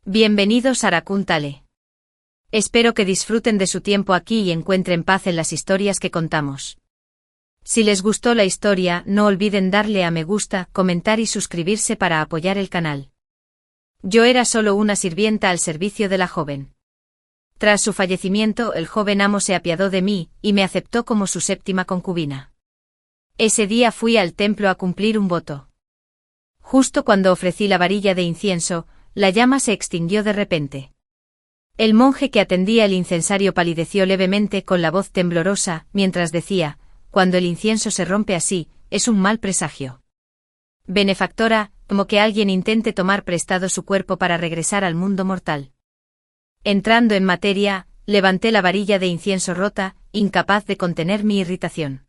Bienvenidos a Raccoon Tale. Espero que disfruten de su tiempo aquí y encuentren paz en las historias que contamos. Si les gustó la historia, no olviden darle a me gusta, comentar y suscribirse para apoyar el canal. Yo era solo una sirvienta al servicio de la joven. Tras su fallecimiento, el joven amo se apiadó de mí, y me aceptó como su séptima concubina. Ese día fui al templo a cumplir un voto. Justo cuando ofrecí la varilla de incienso, la llama se extinguió de repente. El monje que atendía el incensario palideció levemente con la voz temblorosa, mientras decía: cuando el incienso se rompe así, es un mal presagio. Benefactora, como que alguien intente tomar prestado su cuerpo para regresar al mundo mortal. Entrando en materia, levanté la varilla de incienso rota, incapaz de contener mi irritación.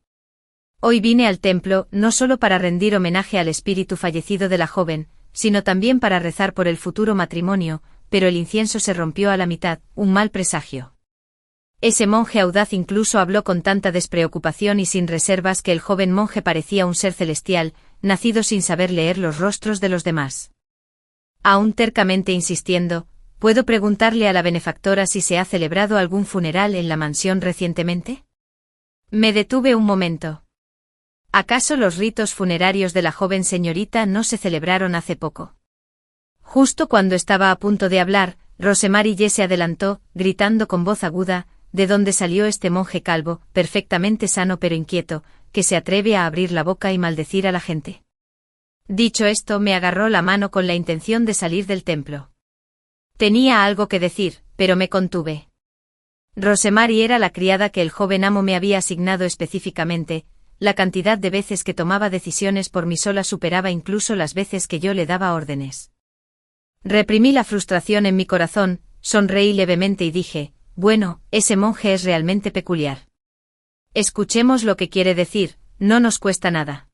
Hoy vine al templo, no solo para rendir homenaje al espíritu fallecido de la joven, sino también para rezar por el futuro matrimonio, pero el incienso se rompió a la mitad, un mal presagio. Ese monje audaz incluso habló con tanta despreocupación y sin reservas que el joven monje parecía un ser celestial, nacido sin saber leer los rostros de los demás. Aún tercamente insistiendo, ¿puedo preguntarle a la benefactora si se ha celebrado algún funeral en la mansión recientemente? Me detuve un momento. ¿Acaso los ritos funerarios de la joven señorita no se celebraron hace poco? Justo cuando estaba a punto de hablar, Rosemary se adelantó, gritando con voz aguda: ¿de dónde salió este monje calvo, perfectamente sano pero inquieto, que se atreve a abrir la boca y maldecir a la gente? Dicho esto, me agarró la mano con la intención de salir del templo. Tenía algo que decir, pero me contuve. Rosemary era la criada que el joven amo me había asignado específicamente. La cantidad de veces que tomaba decisiones por mí sola superaba incluso las veces que yo le daba órdenes. Reprimí la frustración en mi corazón, sonreí levemente y dije: bueno, ese monje es realmente peculiar. Escuchemos lo que quiere decir, no nos cuesta nada.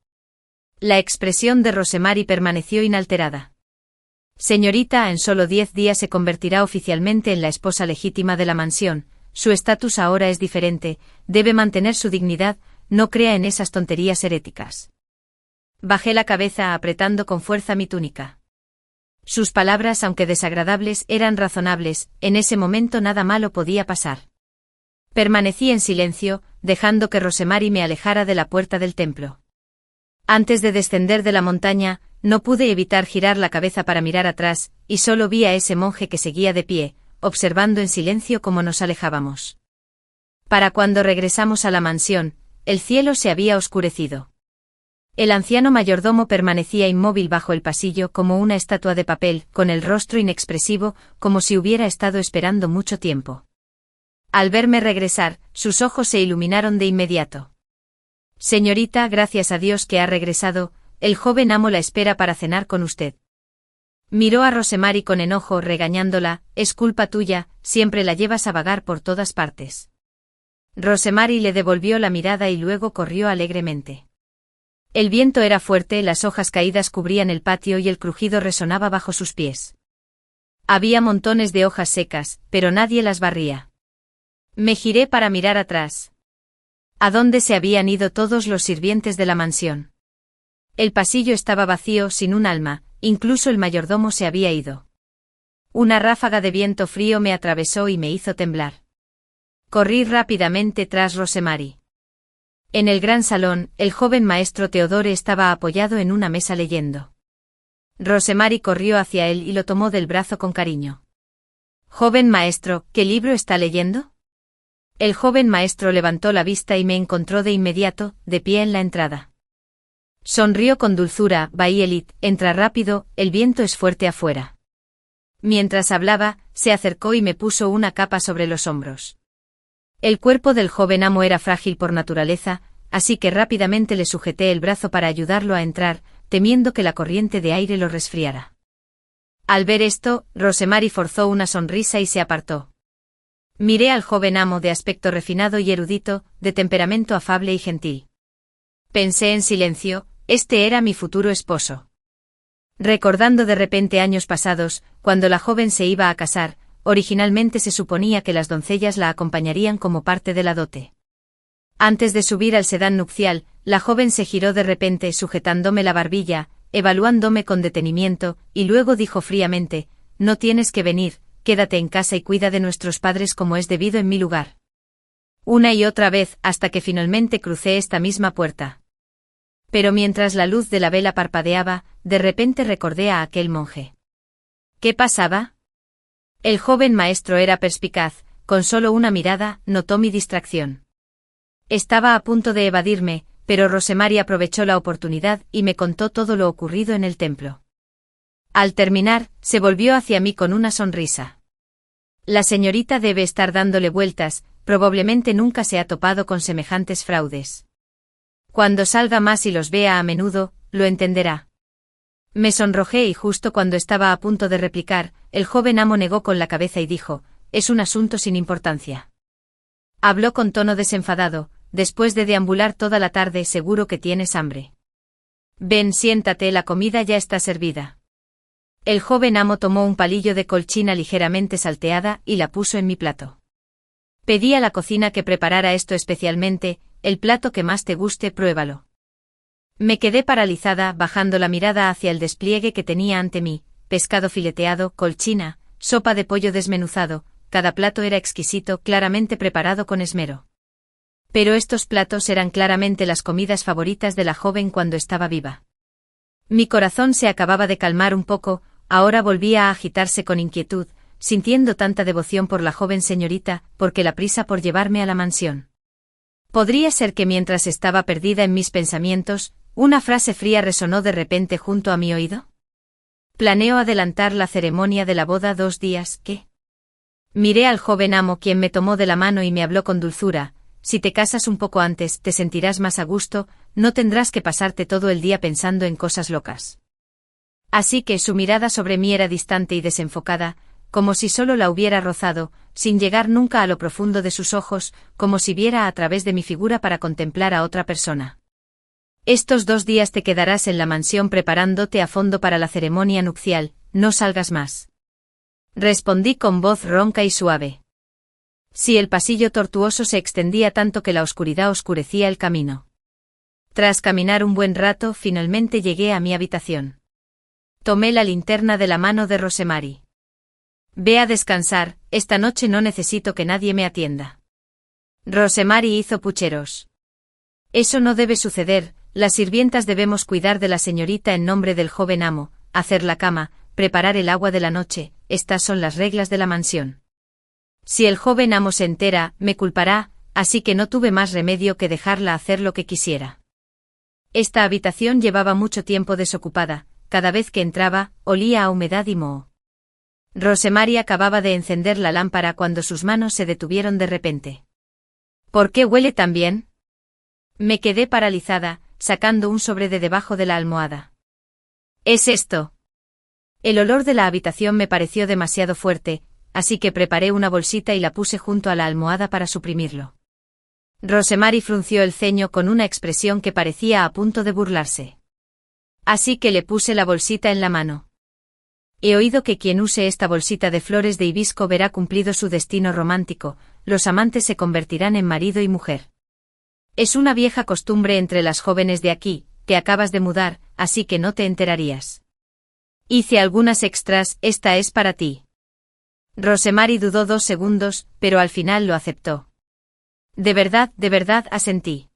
La expresión de Rosemary permaneció inalterada. Señorita, en solo 10 días se convertirá oficialmente en la esposa legítima de la mansión, su estatus ahora es diferente, debe mantener su dignidad, no crea en esas tonterías heréticas. Bajé la cabeza apretando con fuerza mi túnica. Sus palabras, aunque desagradables, eran razonables, en ese momento nada malo podía pasar. Permanecí en silencio, dejando que Rosemary me alejara de la puerta del templo. Antes de descender de la montaña, no pude evitar girar la cabeza para mirar atrás, y solo vi a ese monje que seguía de pie, observando en silencio cómo nos alejábamos. Para cuando regresamos a la mansión, el cielo se había oscurecido. El anciano mayordomo permanecía inmóvil bajo el pasillo como una estatua de papel, con el rostro inexpresivo, como si hubiera estado esperando mucho tiempo. Al verme regresar, sus ojos se iluminaron de inmediato. Señorita, gracias a Dios que ha regresado, el joven amo la espera para cenar con usted. Miró a Rosemary con enojo, regañándola: es culpa tuya, siempre la llevas a vagar por todas partes. Rosemary le devolvió la mirada y luego corrió alegremente. El viento era fuerte, las hojas caídas cubrían el patio y el crujido resonaba bajo sus pies. Había montones de hojas secas, pero nadie las barría. Me giré para mirar atrás. ¿A dónde se habían ido todos los sirvientes de la mansión? El pasillo estaba vacío, sin un alma, incluso el mayordomo se había ido. Una ráfaga de viento frío me atravesó y me hizo temblar. Corrí rápidamente tras Rosemary. En el gran salón, el joven maestro Theodore estaba apoyado en una mesa leyendo. Rosemary corrió hacia él y lo tomó del brazo con cariño. Joven maestro, ¿qué libro está leyendo? El joven maestro levantó la vista y me encontró de inmediato, de pie en la entrada. Sonrió con dulzura: Violet, entra rápido, el viento es fuerte afuera. Mientras hablaba, se acercó y me puso una capa sobre los hombros. El cuerpo del joven amo era frágil por naturaleza, así que rápidamente le sujeté el brazo para ayudarlo a entrar, temiendo que la corriente de aire lo resfriara. Al ver esto, Rosemary forzó una sonrisa y se apartó. Miré al joven amo de aspecto refinado y erudito, de temperamento afable y gentil. Pensé en silencio: este era mi futuro esposo. Recordando de repente años pasados, cuando la joven se iba a casar, originalmente se suponía que las doncellas la acompañarían como parte de la dote. Antes de subir al sedán nupcial, la joven se giró de repente sujetándome la barbilla, evaluándome con detenimiento, y luego dijo fríamente: no tienes que venir, quédate en casa y cuida de nuestros padres como es debido en mi lugar. Una y otra vez, hasta que finalmente crucé esta misma puerta. Pero mientras la luz de la vela parpadeaba, de repente recordé a aquel monje. ¿Qué pasaba? El joven maestro era perspicaz, con solo una mirada, notó mi distracción. Estaba a punto de evadirme, pero Rosemary aprovechó la oportunidad y me contó todo lo ocurrido en el templo. Al terminar, se volvió hacia mí con una sonrisa. La señorita debe estar dándole vueltas, probablemente nunca se ha topado con semejantes fraudes. Cuando salga más y los vea a menudo, lo entenderá. Me sonrojé y justo cuando estaba a punto de replicar, el joven amo negó con la cabeza y dijo, es un asunto sin importancia. Habló con tono desenfadado, después de deambular toda la tarde seguro que tienes hambre. Ven, siéntate, la comida ya está servida. El joven amo tomó un palillo de colchina ligeramente salteada y la puso en mi plato. Pedí a la cocina que preparara esto especialmente, el plato que más te guste, pruébalo. Me quedé paralizada, bajando la mirada hacia el despliegue que tenía ante mí, pescado fileteado, colchina, sopa de pollo desmenuzado, cada plato era exquisito, claramente preparado con esmero. Pero estos platos eran claramente las comidas favoritas de la joven cuando estaba viva. Mi corazón se acababa de calmar un poco, ahora volvía a agitarse con inquietud, sintiendo tanta devoción por la joven señorita, porque la prisa por llevarme a la mansión. ¿Podría ser que mientras estaba perdida en mis pensamientos, una frase fría resonó de repente junto a mi oído? ¿Planeo adelantar la ceremonia de la boda 2 días, qué? Miré al joven amo quien me tomó de la mano y me habló con dulzura, si te casas un poco antes te sentirás más a gusto, no tendrás que pasarte todo el día pensando en cosas locas. Así que su mirada sobre mí era distante y desenfocada, como si solo la hubiera rozado, sin llegar nunca a lo profundo de sus ojos, como si viera a través de mi figura para contemplar a otra persona. Estos 2 días te quedarás en la mansión preparándote a fondo para la ceremonia nupcial, no salgas más. Respondí con voz ronca y suave. Sí, el pasillo tortuoso se extendía tanto que la oscuridad oscurecía el camino. Tras caminar un buen rato, finalmente llegué a mi habitación. Tomé la linterna de la mano de Rosemary. Ve a descansar, esta noche no necesito que nadie me atienda. Rosemary hizo pucheros. Eso no debe suceder, las sirvientas debemos cuidar de la señorita en nombre del joven amo, hacer la cama, preparar el agua de la noche, estas son las reglas de la mansión. Si el joven amo se entera, me culpará, así que no tuve más remedio que dejarla hacer lo que quisiera. Esta habitación llevaba mucho tiempo desocupada, cada vez que entraba, olía a humedad y moho. Rosemary acababa de encender la lámpara cuando sus manos se detuvieron de repente. ¿Por qué huele tan bien? Me quedé paralizada, sacando un sobre de debajo de la almohada. ¿Es esto? El olor de la habitación me pareció demasiado fuerte, así que preparé una bolsita y la puse junto a la almohada para suprimirlo. Rosemary frunció el ceño con una expresión que parecía a punto de burlarse. Así que le puse la bolsita en la mano. He oído que quien use esta bolsita de flores de hibisco verá cumplido su destino romántico, los amantes se convertirán en marido y mujer. Es una vieja costumbre entre las jóvenes de aquí, te acabas de mudar, así que no te enterarías. Hice algunas extras, esta es para ti. Rosemary dudó 2 segundos, pero al final lo aceptó. De verdad, asentí.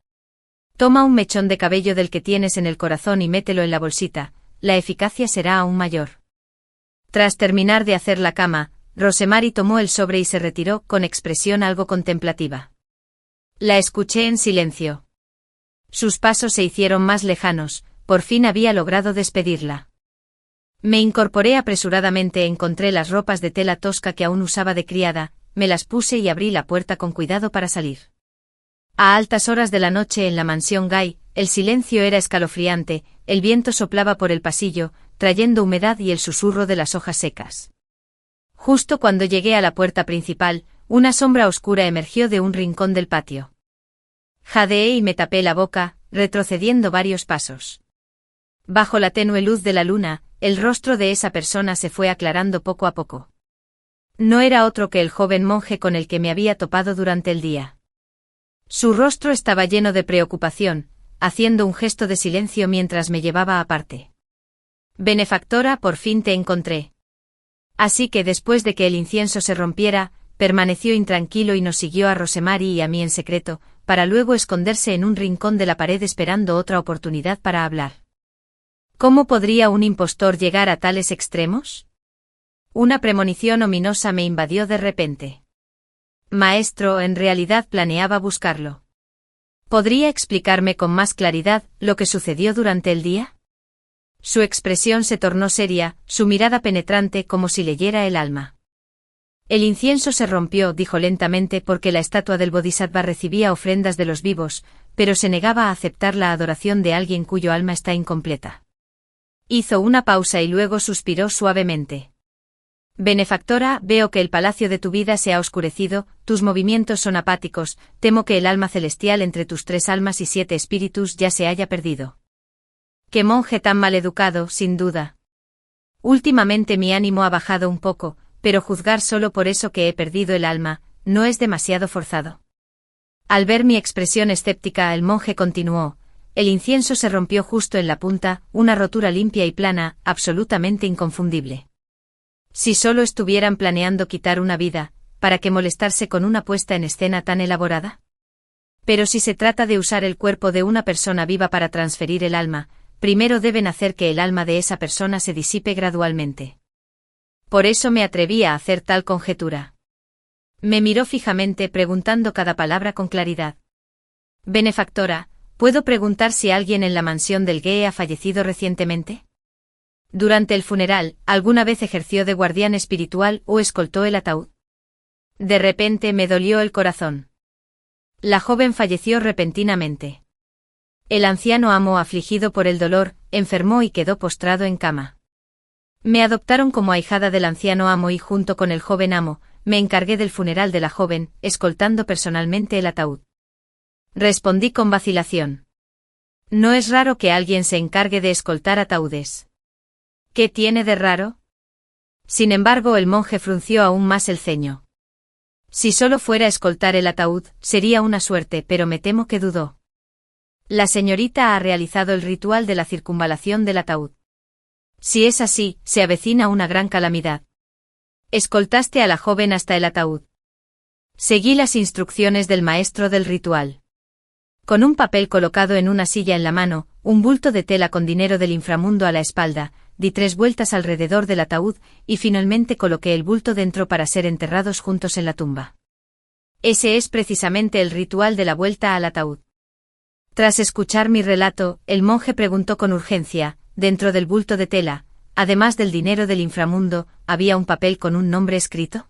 Toma un mechón de cabello del que tienes en el corazón y mételo en la bolsita, la eficacia será aún mayor. Tras terminar de hacer la cama, Rosemary tomó el sobre y se retiró con expresión algo contemplativa. La escuché en silencio. Sus pasos se hicieron más lejanos, por fin había logrado despedirla. Me incorporé apresuradamente, encontré las ropas de tela tosca que aún usaba de criada, me las puse y abrí la puerta con cuidado para salir. A altas horas de la noche en la mansión Guy, el silencio era escalofriante, el viento soplaba por el pasillo, trayendo humedad y el susurro de las hojas secas. Justo cuando llegué a la puerta principal, una sombra oscura emergió de un rincón del patio. Jadeé y me tapé la boca, retrocediendo varios pasos. Bajo la tenue luz de la luna, el rostro de esa persona se fue aclarando poco a poco. No era otro que el joven monje con el que me había topado durante el día. Su rostro estaba lleno de preocupación, haciendo un gesto de silencio mientras me llevaba aparte. Benefactora, por fin te encontré. Así que después de que el incienso se rompiera, permaneció intranquilo y nos siguió a Rosemary y a mí en secreto, para luego esconderse en un rincón de la pared esperando otra oportunidad para hablar. ¿Cómo podría un impostor llegar a tales extremos? Una premonición ominosa me invadió de repente. Maestro, en realidad planeaba buscarlo. ¿Podría explicarme con más claridad lo que sucedió durante el día? Su expresión se tornó seria, su mirada penetrante como si leyera el alma. El incienso se rompió, dijo lentamente, porque la estatua del Bodhisattva recibía ofrendas de los vivos, pero se negaba a aceptar la adoración de alguien cuyo alma está incompleta. Hizo una pausa y luego suspiró suavemente. Benefactora, veo que el palacio de tu vida se ha oscurecido, tus movimientos son apáticos, temo que el alma celestial entre tus 3 almas y 7 espíritus ya se haya perdido. Qué monje tan maleducado, sin duda. Últimamente mi ánimo ha bajado un poco, pero juzgar solo por eso que he perdido el alma, ¿no es demasiado forzado? Al ver mi expresión escéptica, el monje continuó: el incienso se rompió justo en la punta, una rotura limpia y plana, absolutamente inconfundible. Si solo estuvieran planeando quitar una vida, ¿para qué molestarse con una puesta en escena tan elaborada? Pero si se trata de usar el cuerpo de una persona viva para transferir el alma, primero deben hacer que el alma de esa persona se disipe gradualmente. Por eso me atreví a hacer tal conjetura. Me miró fijamente, preguntando cada palabra con claridad. Benefactora, ¿puedo preguntar si alguien en la mansión del Gue ha fallecido recientemente? Durante el funeral, ¿alguna vez ejerció de guardián espiritual o escoltó el ataúd? De repente me dolió el corazón. La joven falleció repentinamente. El anciano amo, afligido por el dolor, enfermó y quedó postrado en cama. Me adoptaron como ahijada del anciano amo y junto con el joven amo, me encargué del funeral de la joven, escoltando personalmente el ataúd. Respondí con vacilación. No es raro que alguien se encargue de escoltar ataúdes. ¿Qué tiene de raro? Sin embargo, el monje frunció aún más el ceño. Si solo fuera escoltar el ataúd, sería una suerte, pero me temo que dudó. La señorita ha realizado el ritual de la circunvalación del ataúd. Si es así, se avecina una gran calamidad. Escoltaste a la joven hasta el ataúd. Seguí las instrucciones del maestro del ritual. Con un papel colocado en una silla en la mano, un bulto de tela con dinero del inframundo a la espalda, di 3 vueltas alrededor del ataúd, y finalmente coloqué el bulto dentro para ser enterrados juntos en la tumba. Ese es precisamente el ritual de la vuelta al ataúd. Tras escuchar mi relato, el monje preguntó con urgencia: dentro del bulto de tela, además del dinero del inframundo, ¿había un papel con un nombre escrito?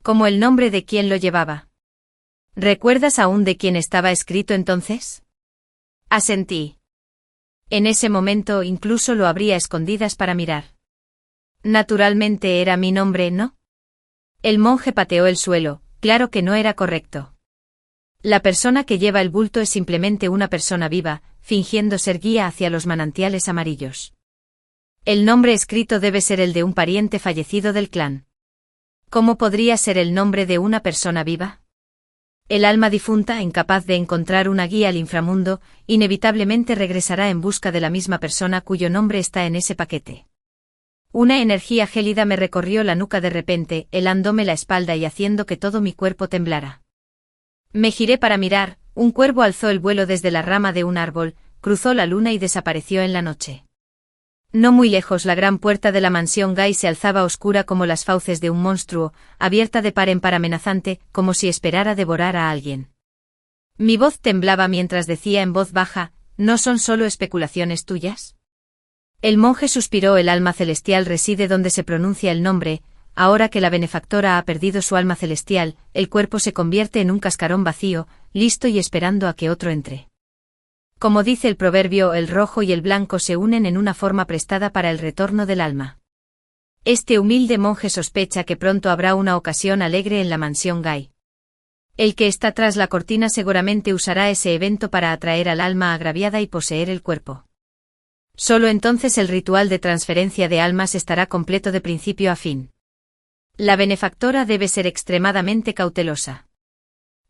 ¿Como el nombre de quien lo llevaba? ¿Recuerdas aún de quién estaba escrito entonces? Asentí. En ese momento incluso lo abrí a escondidas para mirar. Naturalmente era mi nombre, ¿no? El monje pateó el suelo, claro que no era correcto. La persona que lleva el bulto es simplemente una persona viva, fingiendo ser guía hacia los manantiales amarillos. El nombre escrito debe ser el de un pariente fallecido del clan. ¿Cómo podría ser el nombre de una persona viva? El alma difunta, incapaz de encontrar una guía al inframundo, inevitablemente regresará en busca de la misma persona cuyo nombre está en ese paquete. Una energía gélida me recorrió la nuca de repente, helándome la espalda y haciendo que todo mi cuerpo temblara. Me giré para mirar, un cuervo alzó el vuelo desde la rama de un árbol, cruzó la luna y desapareció en la noche. No muy lejos, la gran puerta de la mansión Gai se alzaba oscura como las fauces de un monstruo, abierta de par en par, amenazante, como si esperara devorar a alguien. Mi voz temblaba mientras decía en voz baja: ¿no son solo especulaciones tuyas? El monje suspiró: el alma celestial reside donde se pronuncia el nombre. Ahora que la benefactora ha perdido su alma celestial, el cuerpo se convierte en un cascarón vacío, listo y esperando a que otro entre. Como dice el proverbio, el rojo y el blanco se unen en una forma prestada para el retorno del alma. Este humilde monje sospecha que pronto habrá una ocasión alegre en la mansión Gai. El que está tras la cortina seguramente usará ese evento para atraer al alma agraviada y poseer el cuerpo. Solo entonces el ritual de transferencia de almas estará completo de principio a fin. La benefactora debe ser extremadamente cautelosa.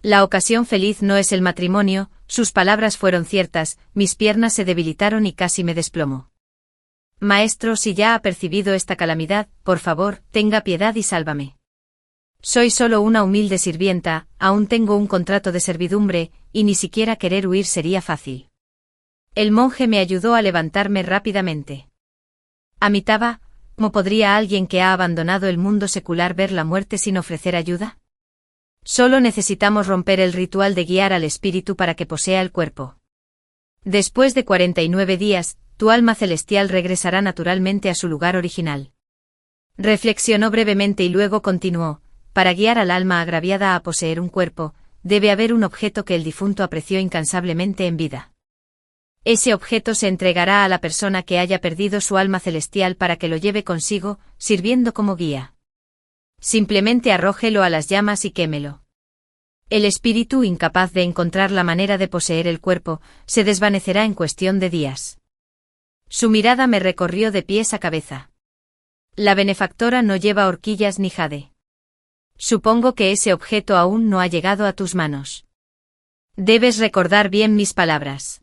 La ocasión feliz no es el matrimonio. Sus palabras fueron ciertas, mis piernas se debilitaron y casi me desplomó. Maestro, si ya ha percibido esta calamidad, por favor, tenga piedad y sálvame. Soy solo una humilde sirvienta, aún tengo un contrato de servidumbre, y ni siquiera querer huir sería fácil. El monje me ayudó a levantarme rápidamente. Amitabha, ¿cómo podría alguien que ha abandonado el mundo secular ver la muerte sin ofrecer ayuda? Solo necesitamos romper el ritual de guiar al espíritu para que posea el cuerpo. Después de 49 días, tu alma celestial regresará naturalmente a su lugar original. Reflexionó brevemente y luego continuó. Para guiar al alma agraviada a poseer un cuerpo, debe haber un objeto que el difunto apreció incansablemente en vida. Ese objeto se entregará a la persona que haya perdido su alma celestial para que lo lleve consigo, sirviendo como guía. Simplemente arrójelo a las llamas y quémelo. El espíritu, incapaz de encontrar la manera de poseer el cuerpo, se desvanecerá en cuestión de días. Su mirada me recorrió de pies a cabeza. La benefactora no lleva horquillas ni jade. Supongo que ese objeto aún no ha llegado a tus manos. Debes recordar bien mis palabras.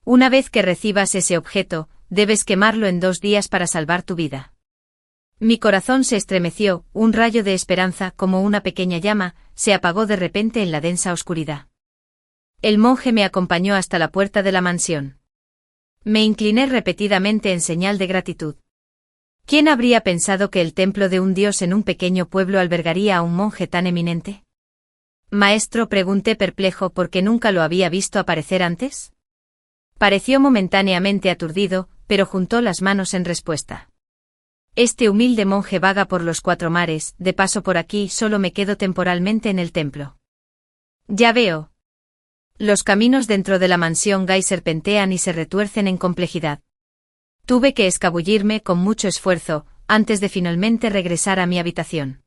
Una vez que recibas ese objeto, debes quemarlo en 2 días para salvar tu vida. Mi corazón se estremeció, un rayo de esperanza, como una pequeña llama, se apagó de repente en la densa oscuridad. El monje me acompañó hasta la puerta de la mansión. Me incliné repetidamente en señal de gratitud. ¿Quién habría pensado que el templo de un dios en un pequeño pueblo albergaría a un monje tan eminente? Maestro, pregunté perplejo porque nunca lo había visto aparecer antes. Pareció momentáneamente aturdido, pero juntó las manos en respuesta. Este humilde monje vaga por los 4 mares, de paso por aquí solo me quedo temporalmente en el templo. Ya veo. Los caminos dentro de la mansión Gai serpentean y se retuercen en complejidad. Tuve que escabullirme con mucho esfuerzo, antes de finalmente regresar a mi habitación.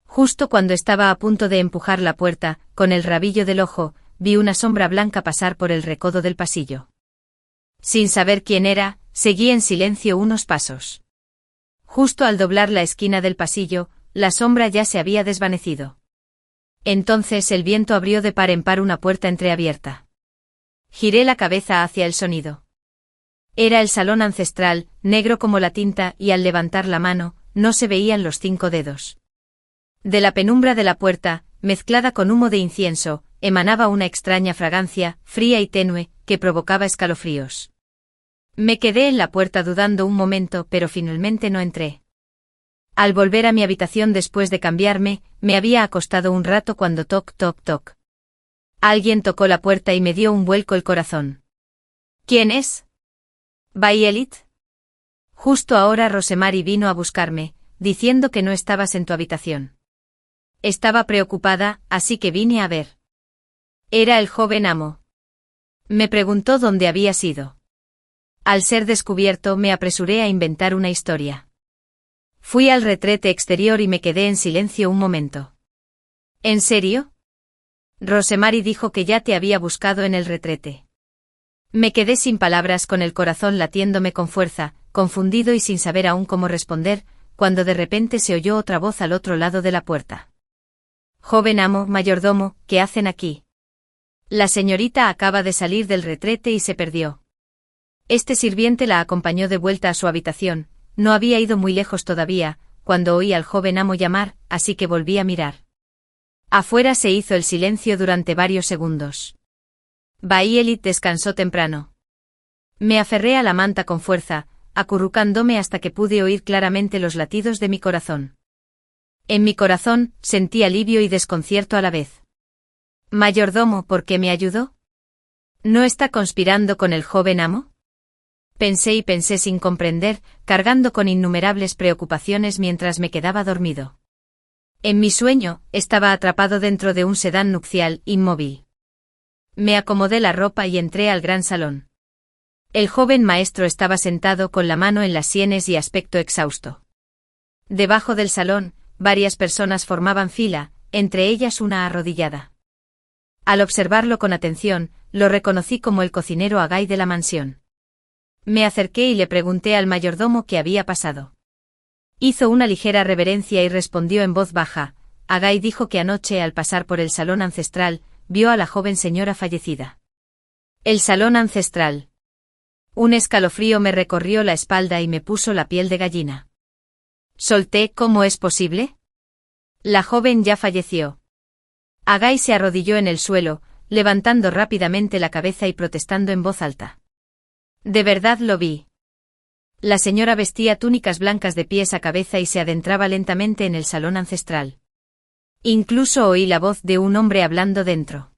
Justo cuando estaba a punto de empujar la puerta, con el rabillo del ojo, vi una sombra blanca pasar por el recodo del pasillo. Sin saber quién era, seguí en silencio unos pasos. Justo al doblar la esquina del pasillo, la sombra ya se había desvanecido. Entonces el viento abrió de par en par una puerta entreabierta. Giré la cabeza hacia el sonido. Era el salón ancestral, negro como la tinta, y al levantar la mano, no se veían los 5 dedos. De la penumbra de la puerta, mezclada con humo de incienso, emanaba una extraña fragancia, fría y tenue, que provocaba escalofríos. Me quedé en la puerta dudando un momento, pero finalmente no entré. Al volver a mi habitación después de cambiarme, me había acostado un rato cuando toc toc toc. Alguien tocó la puerta y me dio un vuelco el corazón. ¿Quién es? ¿Violet? Justo ahora Rosemary vino a buscarme, diciendo que no estabas en tu habitación. Estaba preocupada, así que vine a ver. Era el joven amo. Me preguntó dónde había ido. Al ser descubierto me apresuré a inventar una historia. Fui al retrete exterior y me quedé en silencio un momento. ¿En serio? Rosemary dijo que ya te había buscado en el retrete. Me quedé sin palabras con el corazón latiéndome con fuerza, confundido y sin saber aún cómo responder, cuando de repente se oyó otra voz al otro lado de la puerta. Joven amo, mayordomo, ¿qué hacen aquí? La señorita acaba de salir del retrete y se perdió. Este sirviente la acompañó de vuelta a su habitación, no había ido muy lejos todavía, cuando oí al joven amo llamar, así que volví a mirar. Afuera se hizo el silencio durante varios segundos. Violet descansó temprano. Me aferré a la manta con fuerza, acurrucándome hasta que pude oír claramente los latidos de mi corazón. En mi corazón, sentí alivio y desconcierto a la vez. Mayordomo, ¿por qué me ayudó? ¿No está conspirando con el joven amo? Pensé y pensé sin comprender, cargando con innumerables preocupaciones mientras me quedaba dormido. En mi sueño, estaba atrapado dentro de un sedán nupcial, inmóvil. Me acomodé la ropa y entré al gran salón. El joven maestro estaba sentado con la mano en las sienes y aspecto exhausto. Debajo del salón, varias personas formaban fila, entre ellas una arrodillada. Al observarlo con atención, lo reconocí como el cocinero Agai de la mansión. Me acerqué y le pregunté al mayordomo qué había pasado. Hizo una ligera reverencia y respondió en voz baja. Agai dijo que anoche al pasar por el salón ancestral, vio a la joven señora fallecida. El salón ancestral. Un escalofrío me recorrió la espalda y me puso la piel de gallina. Solté, ¿cómo es posible? La joven ya falleció. Agai se arrodilló en el suelo, levantando rápidamente la cabeza y protestando en voz alta. De verdad lo vi. La señora vestía túnicas blancas de pies a cabeza y se adentraba lentamente en el salón ancestral. Incluso oí la voz de un hombre hablando dentro.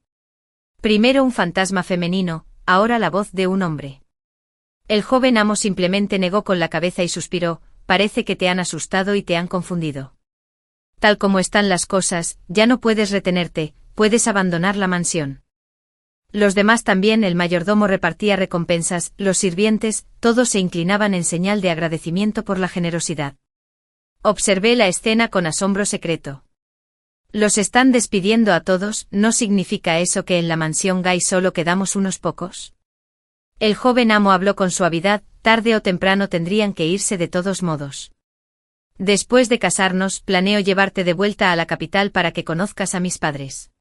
Primero un fantasma femenino, ahora la voz de un hombre. El joven amo simplemente negó con la cabeza y suspiró, parece que te han asustado y te han confundido. Tal como están las cosas, ya no puedes retenerte, puedes abandonar la mansión. Los demás también, el mayordomo repartía recompensas, los sirvientes, todos se inclinaban en señal de agradecimiento por la generosidad. Observé la escena con asombro secreto. ¿Los están despidiendo a todos? ¿No significa eso que en la mansión Gai solo quedamos unos pocos? El joven amo habló con suavidad, tarde o temprano tendrían que irse de todos modos. Después de casarnos, planeo llevarte de vuelta a la capital para que conozcas a mis padres.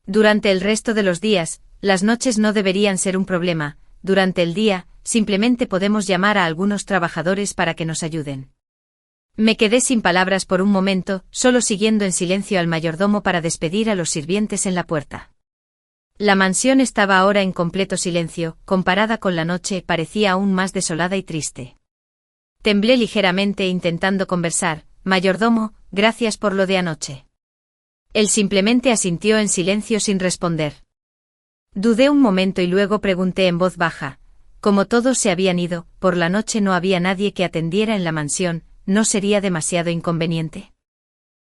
Durante el resto de los días, las noches no deberían ser un problema, durante el día, simplemente podemos llamar a algunos trabajadores para que nos ayuden. Me quedé sin palabras por un momento, solo siguiendo en silencio al mayordomo para despedir a los sirvientes en la puerta. La mansión estaba ahora en completo silencio, comparada con la noche, parecía aún más desolada y triste. Temblé ligeramente intentando conversar, mayordomo, gracias por lo de anoche. Él simplemente asintió en silencio sin responder. Dudé un momento y luego pregunté en voz baja, como todos se habían ido, por la noche no había nadie que atendiera en la mansión, ¿no sería demasiado inconveniente?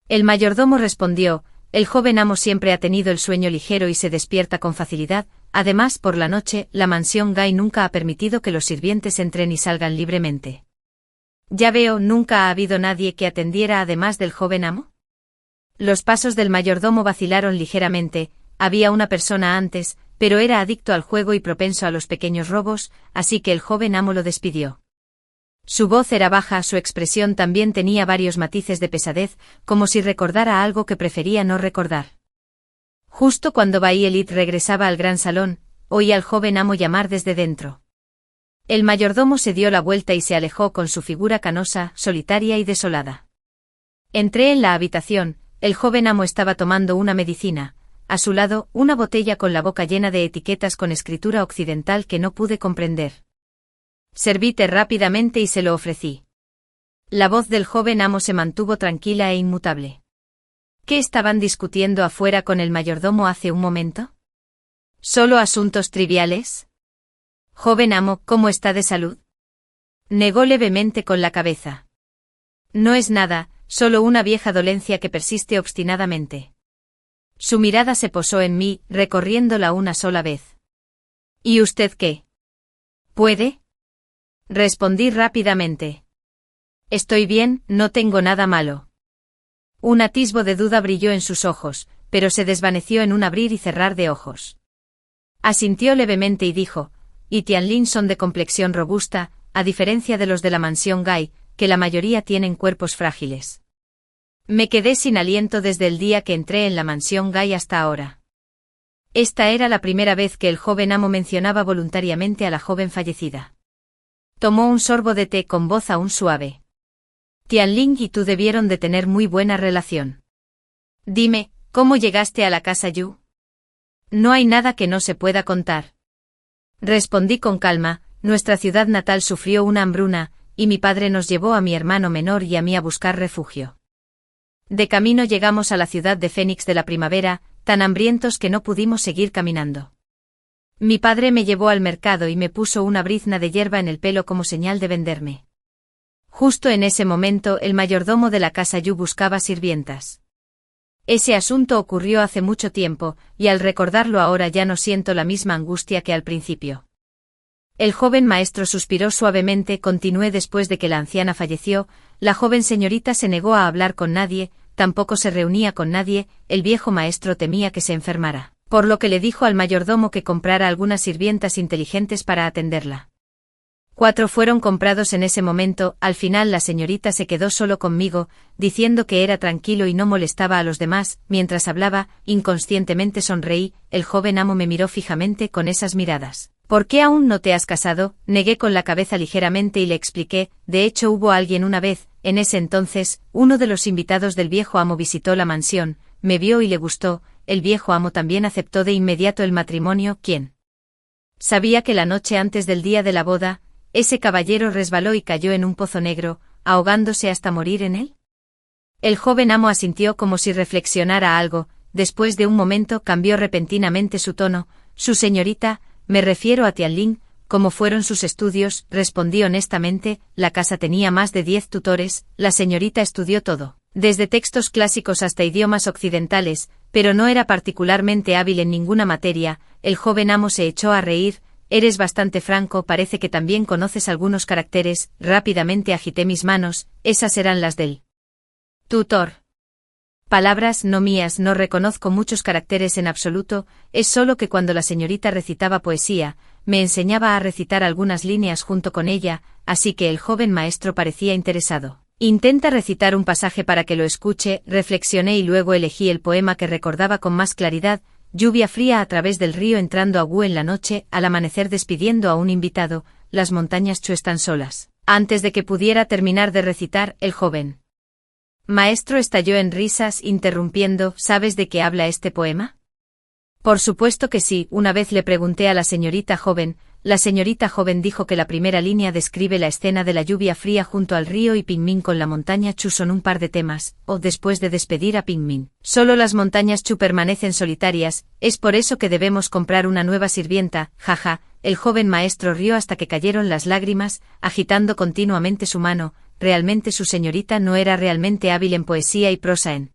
El mayordomo respondió, el joven amo siempre ha tenido el sueño ligero y se despierta con facilidad, además por la noche, la mansión Gai nunca ha permitido que los sirvientes entren y salgan libremente. Ya veo, ¿nunca ha habido nadie que atendiera además del joven amo? Los pasos del mayordomo vacilaron ligeramente, había una persona antes, pero era adicto al juego y propenso a los pequeños robos, así que el joven amo lo despidió. Su voz era baja, su expresión también tenía varios matices de pesadez, como si recordara algo que prefería no recordar. Justo cuando Bayelit regresaba al gran salón, oí al joven amo llamar desde dentro. El mayordomo se dio la vuelta y se alejó con su figura canosa, solitaria y desolada. Entré en la habitación, el joven amo estaba tomando una medicina, a su lado, una botella con la boca llena de etiquetas con escritura occidental que no pude comprender. Serví té rápidamente y se lo ofrecí. La voz del joven amo se mantuvo tranquila e inmutable. ¿Qué estaban discutiendo afuera con el mayordomo hace un momento? ¿Solo asuntos triviales? Joven amo, ¿cómo está de salud? Negó levemente con la cabeza. No es nada, solo una vieja dolencia que persiste obstinadamente. Su mirada se posó en mí, recorriéndola una sola vez. ¿Y usted qué? ¿Puede? Respondí rápidamente. Estoy bien, no tengo nada malo. Un atisbo de duda brilló en sus ojos, pero se desvaneció en un abrir y cerrar de ojos. Asintió levemente y dijo, y Tianlin son de complexión robusta, a diferencia de los de la mansión Gai, que la mayoría tienen cuerpos frágiles. Me quedé sin aliento desde el día que entré en la mansión Gai hasta ahora. Esta era la primera vez que el joven amo mencionaba voluntariamente a la joven fallecida. Tomó un sorbo de té con voz aún suave. Tianling y tú debieron de tener muy buena relación. Dime, ¿cómo llegaste a la casa Yu? No hay nada que no se pueda contar. Respondí con calma, nuestra ciudad natal sufrió una hambruna, y mi padre nos llevó a mi hermano menor y a mí a buscar refugio. De camino llegamos a la ciudad de Fénix de la primavera, tan hambrientos que no pudimos seguir caminando. Mi padre me llevó al mercado y me puso una brizna de hierba en el pelo como señal de venderme. Justo en ese momento el mayordomo de la casa Yu buscaba sirvientas. Ese asunto ocurrió hace mucho tiempo, y al recordarlo ahora ya no siento la misma angustia que al principio. El joven maestro suspiró suavemente. Continué después de que la anciana falleció, la joven señorita se negó a hablar con nadie, tampoco se reunía con nadie, el viejo maestro temía que se enfermara, por lo que le dijo al mayordomo que comprara algunas sirvientas inteligentes para atenderla. 4 fueron comprados en ese momento. Al final la señorita se quedó solo conmigo, diciendo que era tranquilo y no molestaba a los demás. Mientras hablaba, inconscientemente sonreí, el joven amo me miró fijamente con esas miradas ¿Por qué aún no te has casado? Negué con la cabeza ligeramente y le expliqué, de hecho hubo alguien una vez, en ese entonces, uno de los invitados del viejo amo visitó la mansión, me vio y le gustó, el viejo amo también aceptó de inmediato el matrimonio, ¿quién? Sabía que la noche antes del día de la boda, ese caballero resbaló y cayó en un pozo negro, ahogándose hasta morir en él. El joven amo asintió como si reflexionara algo, después de un momento cambió repentinamente su tono, su señorita, me refiero a Tianling, ¿cómo fueron sus estudios? Respondí honestamente, la casa tenía más de 10 tutores, la señorita estudió todo, desde textos clásicos hasta idiomas occidentales, pero no era particularmente hábil en ninguna materia. El joven amo se echó a reír, eres bastante franco, parece que también conoces algunos caracteres, rápidamente agité mis manos, esas eran las del tutor. Palabras no mías, no reconozco muchos caracteres en absoluto, es solo que cuando la señorita recitaba poesía, me enseñaba a recitar algunas líneas junto con ella, así que el joven maestro parecía interesado. Intenta recitar un pasaje para que lo escuche, reflexioné y luego elegí el poema que recordaba con más claridad, lluvia fría a través del río entrando a Wu en la noche, al amanecer despidiendo a un invitado, las montañas Chu están solas. Antes de que pudiera terminar de recitar, el joven maestro estalló en risas, interrumpiendo, ¿sabes de qué habla este poema? Por supuesto que sí, una vez le pregunté a la señorita joven dijo que la primera línea describe la escena de la lluvia fría junto al río y Pingmin con la montaña Chu son un par de temas, o después de despedir a Pingmin. Solo las montañas Chu permanecen solitarias, es por eso que debemos comprar una nueva sirvienta, jaja, el joven maestro rió hasta que cayeron las lágrimas, agitando continuamente su mano, realmente su señorita no era realmente hábil en poesía y prosa en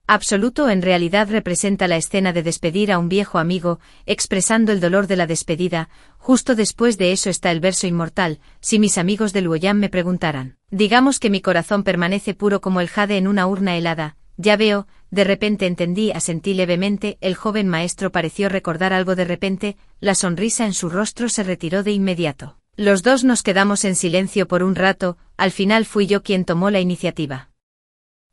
absoluto, en realidad representa la escena de despedir a un viejo amigo, expresando el dolor de la despedida, justo después de eso está el verso inmortal, si mis amigos de Luoyang me preguntaran, digamos que mi corazón permanece puro como el jade en una urna helada, ya veo, de repente entendí, asentí levemente, el joven maestro pareció recordar algo de repente, la sonrisa en su rostro se retiró de inmediato. Los dos nos quedamos en silencio por un rato, al final fui yo quien tomó la iniciativa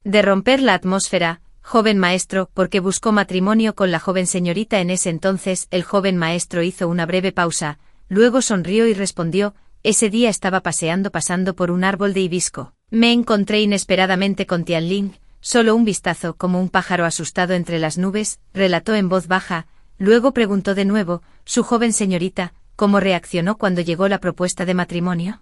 de romper la atmósfera. Joven maestro, porque buscó matrimonio con la joven señorita en ese entonces. El joven maestro hizo una breve pausa, luego sonrió y respondió, ese día estaba pasando por un árbol de hibisco. Me encontré inesperadamente con Tianling, solo un vistazo como un pájaro asustado entre las nubes, relató en voz baja, luego preguntó de nuevo, su joven señorita, ¿cómo reaccionó cuando llegó la propuesta de matrimonio?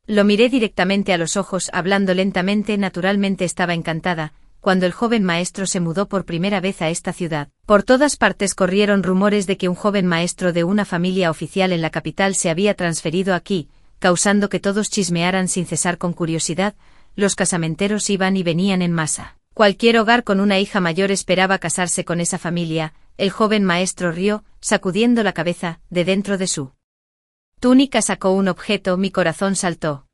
Lo miré directamente a los ojos, hablando lentamente, naturalmente estaba encantada. Cuando el joven maestro se mudó por primera vez a esta ciudad, por todas partes corrieron rumores de que un joven maestro de una familia oficial en la capital se había transferido aquí, causando que todos chismearan sin cesar con curiosidad, los casamenteros iban y venían en masa. Cualquier hogar con una hija mayor esperaba casarse con esa familia. El joven maestro rió, sacudiendo la cabeza, de dentro de su túnica sacó un objeto, mi corazón saltó.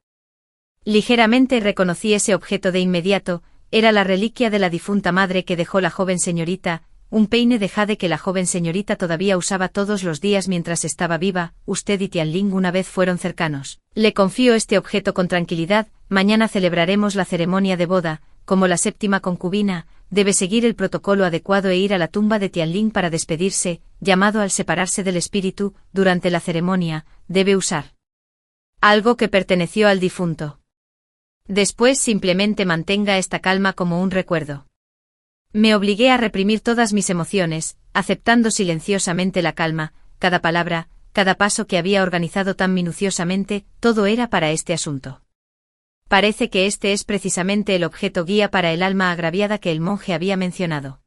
Ligeramente reconocí ese objeto de inmediato. Era la reliquia de la difunta madre que dejó la joven señorita, un peine de jade que la joven señorita todavía usaba todos los días mientras estaba viva. Usted y Tianling una vez fueron cercanos. Le confío este objeto con tranquilidad, mañana celebraremos la ceremonia de boda, como la séptima concubina, debe seguir el protocolo adecuado e ir a la tumba de Tianling para despedirse, llamado al separarse del espíritu, durante la ceremonia, debe usar algo que perteneció al difunto. Después simplemente mantenga esta calma como un recuerdo. Me obligué a reprimir todas mis emociones, aceptando silenciosamente la calma, cada palabra, cada paso que había organizado tan minuciosamente, todo era para este asunto. Parece que este es precisamente el objeto guía para el alma agraviada que el monje había mencionado.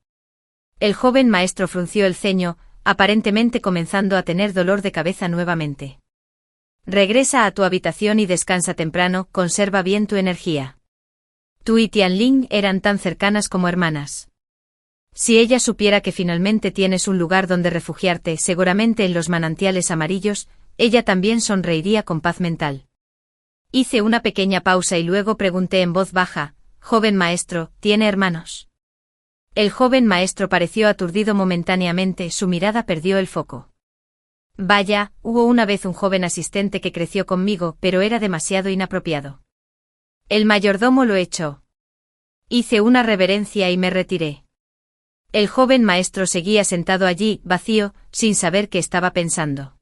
El joven maestro frunció el ceño, aparentemente comenzando a tener dolor de cabeza nuevamente. Regresa a tu habitación y descansa temprano, conserva bien tu energía. Tú y Tianling eran tan cercanas como hermanas. Si ella supiera que finalmente tienes un lugar donde refugiarte, seguramente en los manantiales amarillos, ella también sonreiría con paz mental. Hice una pequeña pausa y luego pregunté en voz baja, joven maestro, ¿tiene hermanos? El joven maestro pareció aturdido momentáneamente, su mirada perdió el foco. Vaya, hubo una vez un joven asistente que creció conmigo, pero era demasiado inapropiado. El mayordomo lo echó. Hice una reverencia y me retiré. El joven maestro seguía sentado allí, vacío, sin saber qué estaba pensando.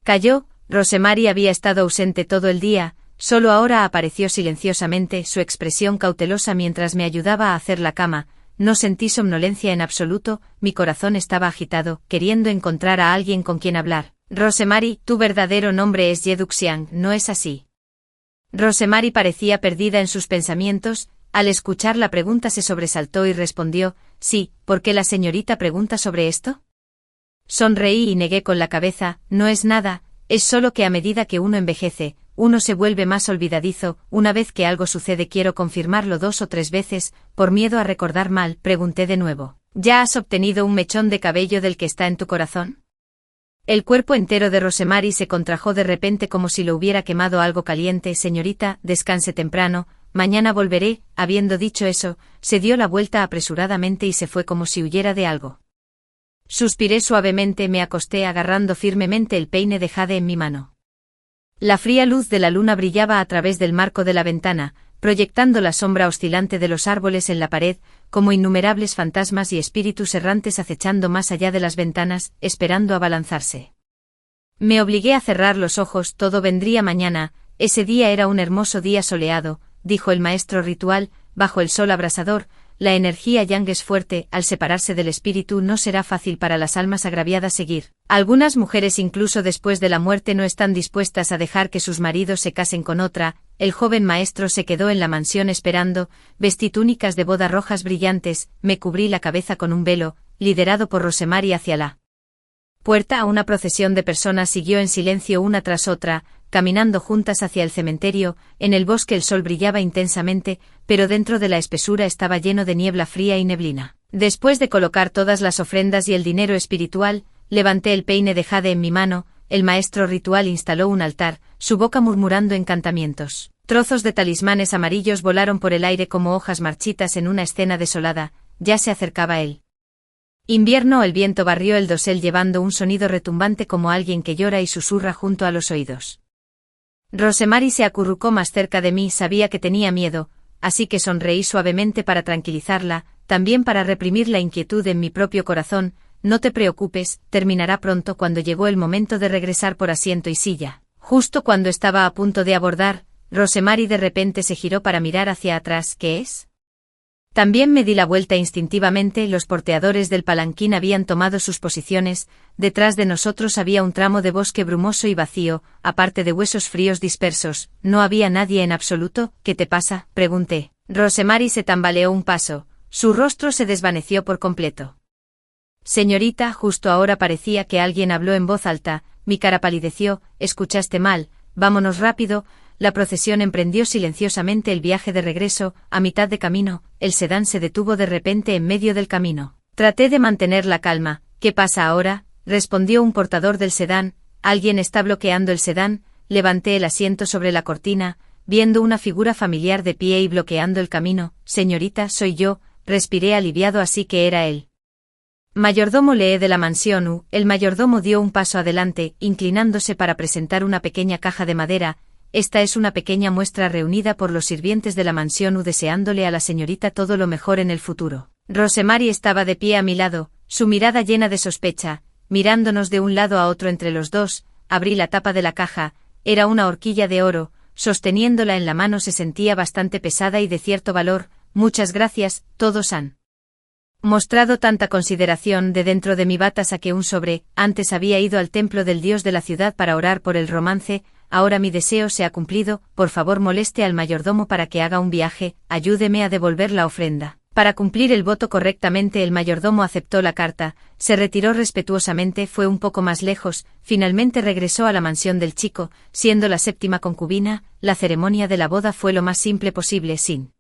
Calló. Rosemary había estado ausente todo el día, solo ahora apareció silenciosamente, su expresión cautelosa mientras me ayudaba a hacer la cama. No sentí somnolencia en absoluto, mi corazón estaba agitado, queriendo encontrar a alguien con quien hablar. Rosemary, tu verdadero nombre es Yeduxiang, ¿no es así? Rosemary parecía perdida en sus pensamientos. Al escuchar la pregunta se sobresaltó y respondió, sí. ¿Por qué la señorita pregunta sobre esto? Sonreí y negué con la cabeza, no es nada, es solo que a medida que uno envejece, uno se vuelve más olvidadizo. Una vez que algo sucede quiero confirmarlo 2 o 3 veces, por miedo a recordar mal, pregunté de nuevo. ¿Ya has obtenido un mechón de cabello del que está en tu corazón? El cuerpo entero de Rosemary se contrajo de repente como si lo hubiera quemado algo caliente. Señorita, descanse temprano, mañana volveré. Habiendo dicho eso, se dio la vuelta apresuradamente y se fue como si huyera de algo. Suspiré suavemente, me acosté agarrando firmemente el peine de jade en mi mano. La fría luz de la luna brillaba a través del marco de la ventana, proyectando la sombra oscilante de los árboles en la pared, como innumerables fantasmas y espíritus errantes acechando más allá de las ventanas, esperando abalanzarse. Me obligué a cerrar los ojos, todo vendría mañana. Ese día era un hermoso día soleado, dijo el maestro ritual, bajo el sol abrasador. La energía yang es fuerte, al separarse del espíritu no será fácil para las almas agraviadas seguir. Algunas mujeres incluso después de la muerte no están dispuestas a dejar que sus maridos se casen con otra. El joven maestro se quedó en la mansión esperando, vestí túnicas de boda rojas brillantes, me cubrí la cabeza con un velo, liderado por Rosemary hacia la puerta. Una procesión de personas siguió en silencio una tras otra, caminando juntas hacia el cementerio. En el bosque el sol brillaba intensamente, pero dentro de la espesura estaba lleno de niebla fría y neblina. Después de colocar todas las ofrendas y el dinero espiritual, levanté el peine de jade en mi mano. El maestro ritual instaló un altar, su boca murmurando encantamientos. Trozos de talismanes amarillos volaron por el aire como hojas marchitas en una escena desolada. Ya se acercaba el invierno. El viento barrió el dosel llevando un sonido retumbante como alguien que llora y susurra junto a los oídos. Rosemary se acurrucó más cerca de mí, sabía que tenía miedo, así que sonreí suavemente para tranquilizarla, también para reprimir la inquietud en mi propio corazón. No te preocupes, terminará pronto. Cuando llegó el momento de regresar por asiento y silla, justo cuando estaba a punto de abordar, Rosemary de repente se giró para mirar hacia atrás. ¿Qué es? También me di la vuelta instintivamente. Los porteadores del palanquín habían tomado sus posiciones. Detrás de nosotros había un tramo de bosque brumoso y vacío, aparte de huesos fríos dispersos. No había nadie en absoluto. ¿Qué te pasa?, pregunté. Rosemary se tambaleó un paso. Su rostro se desvaneció por completo. Señorita, justo ahora parecía que alguien habló en voz alta. Mi cara palideció. Escuchaste mal. Vámonos rápido. La procesión emprendió silenciosamente el viaje de regreso. A mitad de camino, el sedán se detuvo de repente en medio del camino. Traté de mantener la calma. ¿Qué pasa ahora?, respondió un portador del sedán. Alguien está bloqueando el sedán. Levanté el asiento sobre la cortina, viendo una figura familiar de pie y bloqueando el camino. Señorita, soy yo, respiré aliviado. Así que era él. Mayordomo Lee de la mansión U. El mayordomo dio un paso adelante, inclinándose para presentar una pequeña caja de madera. Esta es una pequeña muestra reunida por los sirvientes de la mansión U deseándole a la señorita todo lo mejor en el futuro. Rosemary estaba de pie a mi lado, su mirada llena de sospecha, mirándonos de un lado a otro entre los dos. Abrí la tapa de la caja, era una horquilla de oro, sosteniéndola en la mano se sentía bastante pesada y de cierto valor. Muchas gracias, todos han mostrado tanta consideración. De dentro de mi bata saqué un sobre. Antes había ido al templo del dios de la ciudad para orar por el romance. Ahora mi deseo se ha cumplido. Por favor moleste al mayordomo para que haga un viaje, ayúdeme a devolver la ofrenda. Para cumplir el voto correctamente el mayordomo aceptó la carta, se retiró respetuosamente, fue un poco más lejos, finalmente regresó a la mansión del chico, siendo la 7ª concubina. La ceremonia de la boda fue lo más simple posible, sin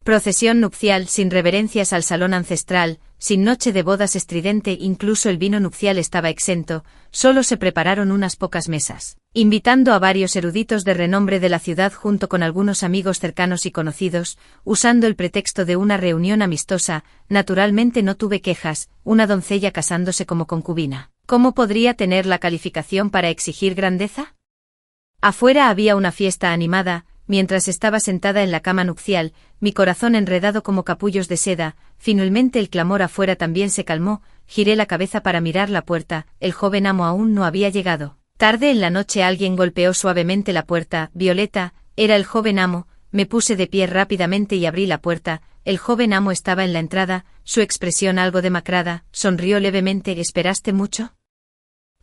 procesión nupcial, sin reverencias al salón ancestral, sin noche de bodas estridente, incluso el vino nupcial estaba exento. Solo se prepararon unas pocas mesas, invitando a varios eruditos de renombre de la ciudad junto con algunos amigos cercanos y conocidos, usando el pretexto de una reunión amistosa. Naturalmente no tuve quejas, una doncella casándose como concubina. ¿Cómo podría tener la calificación para exigir grandeza? Afuera había una fiesta animada. Mientras estaba sentada en la cama nupcial, mi corazón enredado como capullos de seda, finalmente el clamor afuera también se calmó. Giré la cabeza para mirar la puerta, el joven amo aún no había llegado. Tarde en la noche alguien golpeó suavemente la puerta. Violeta, era el joven amo. Me puse de pie rápidamente y abrí la puerta. El joven amo estaba en la entrada, su expresión algo demacrada, sonrió levemente. ¿Esperaste mucho?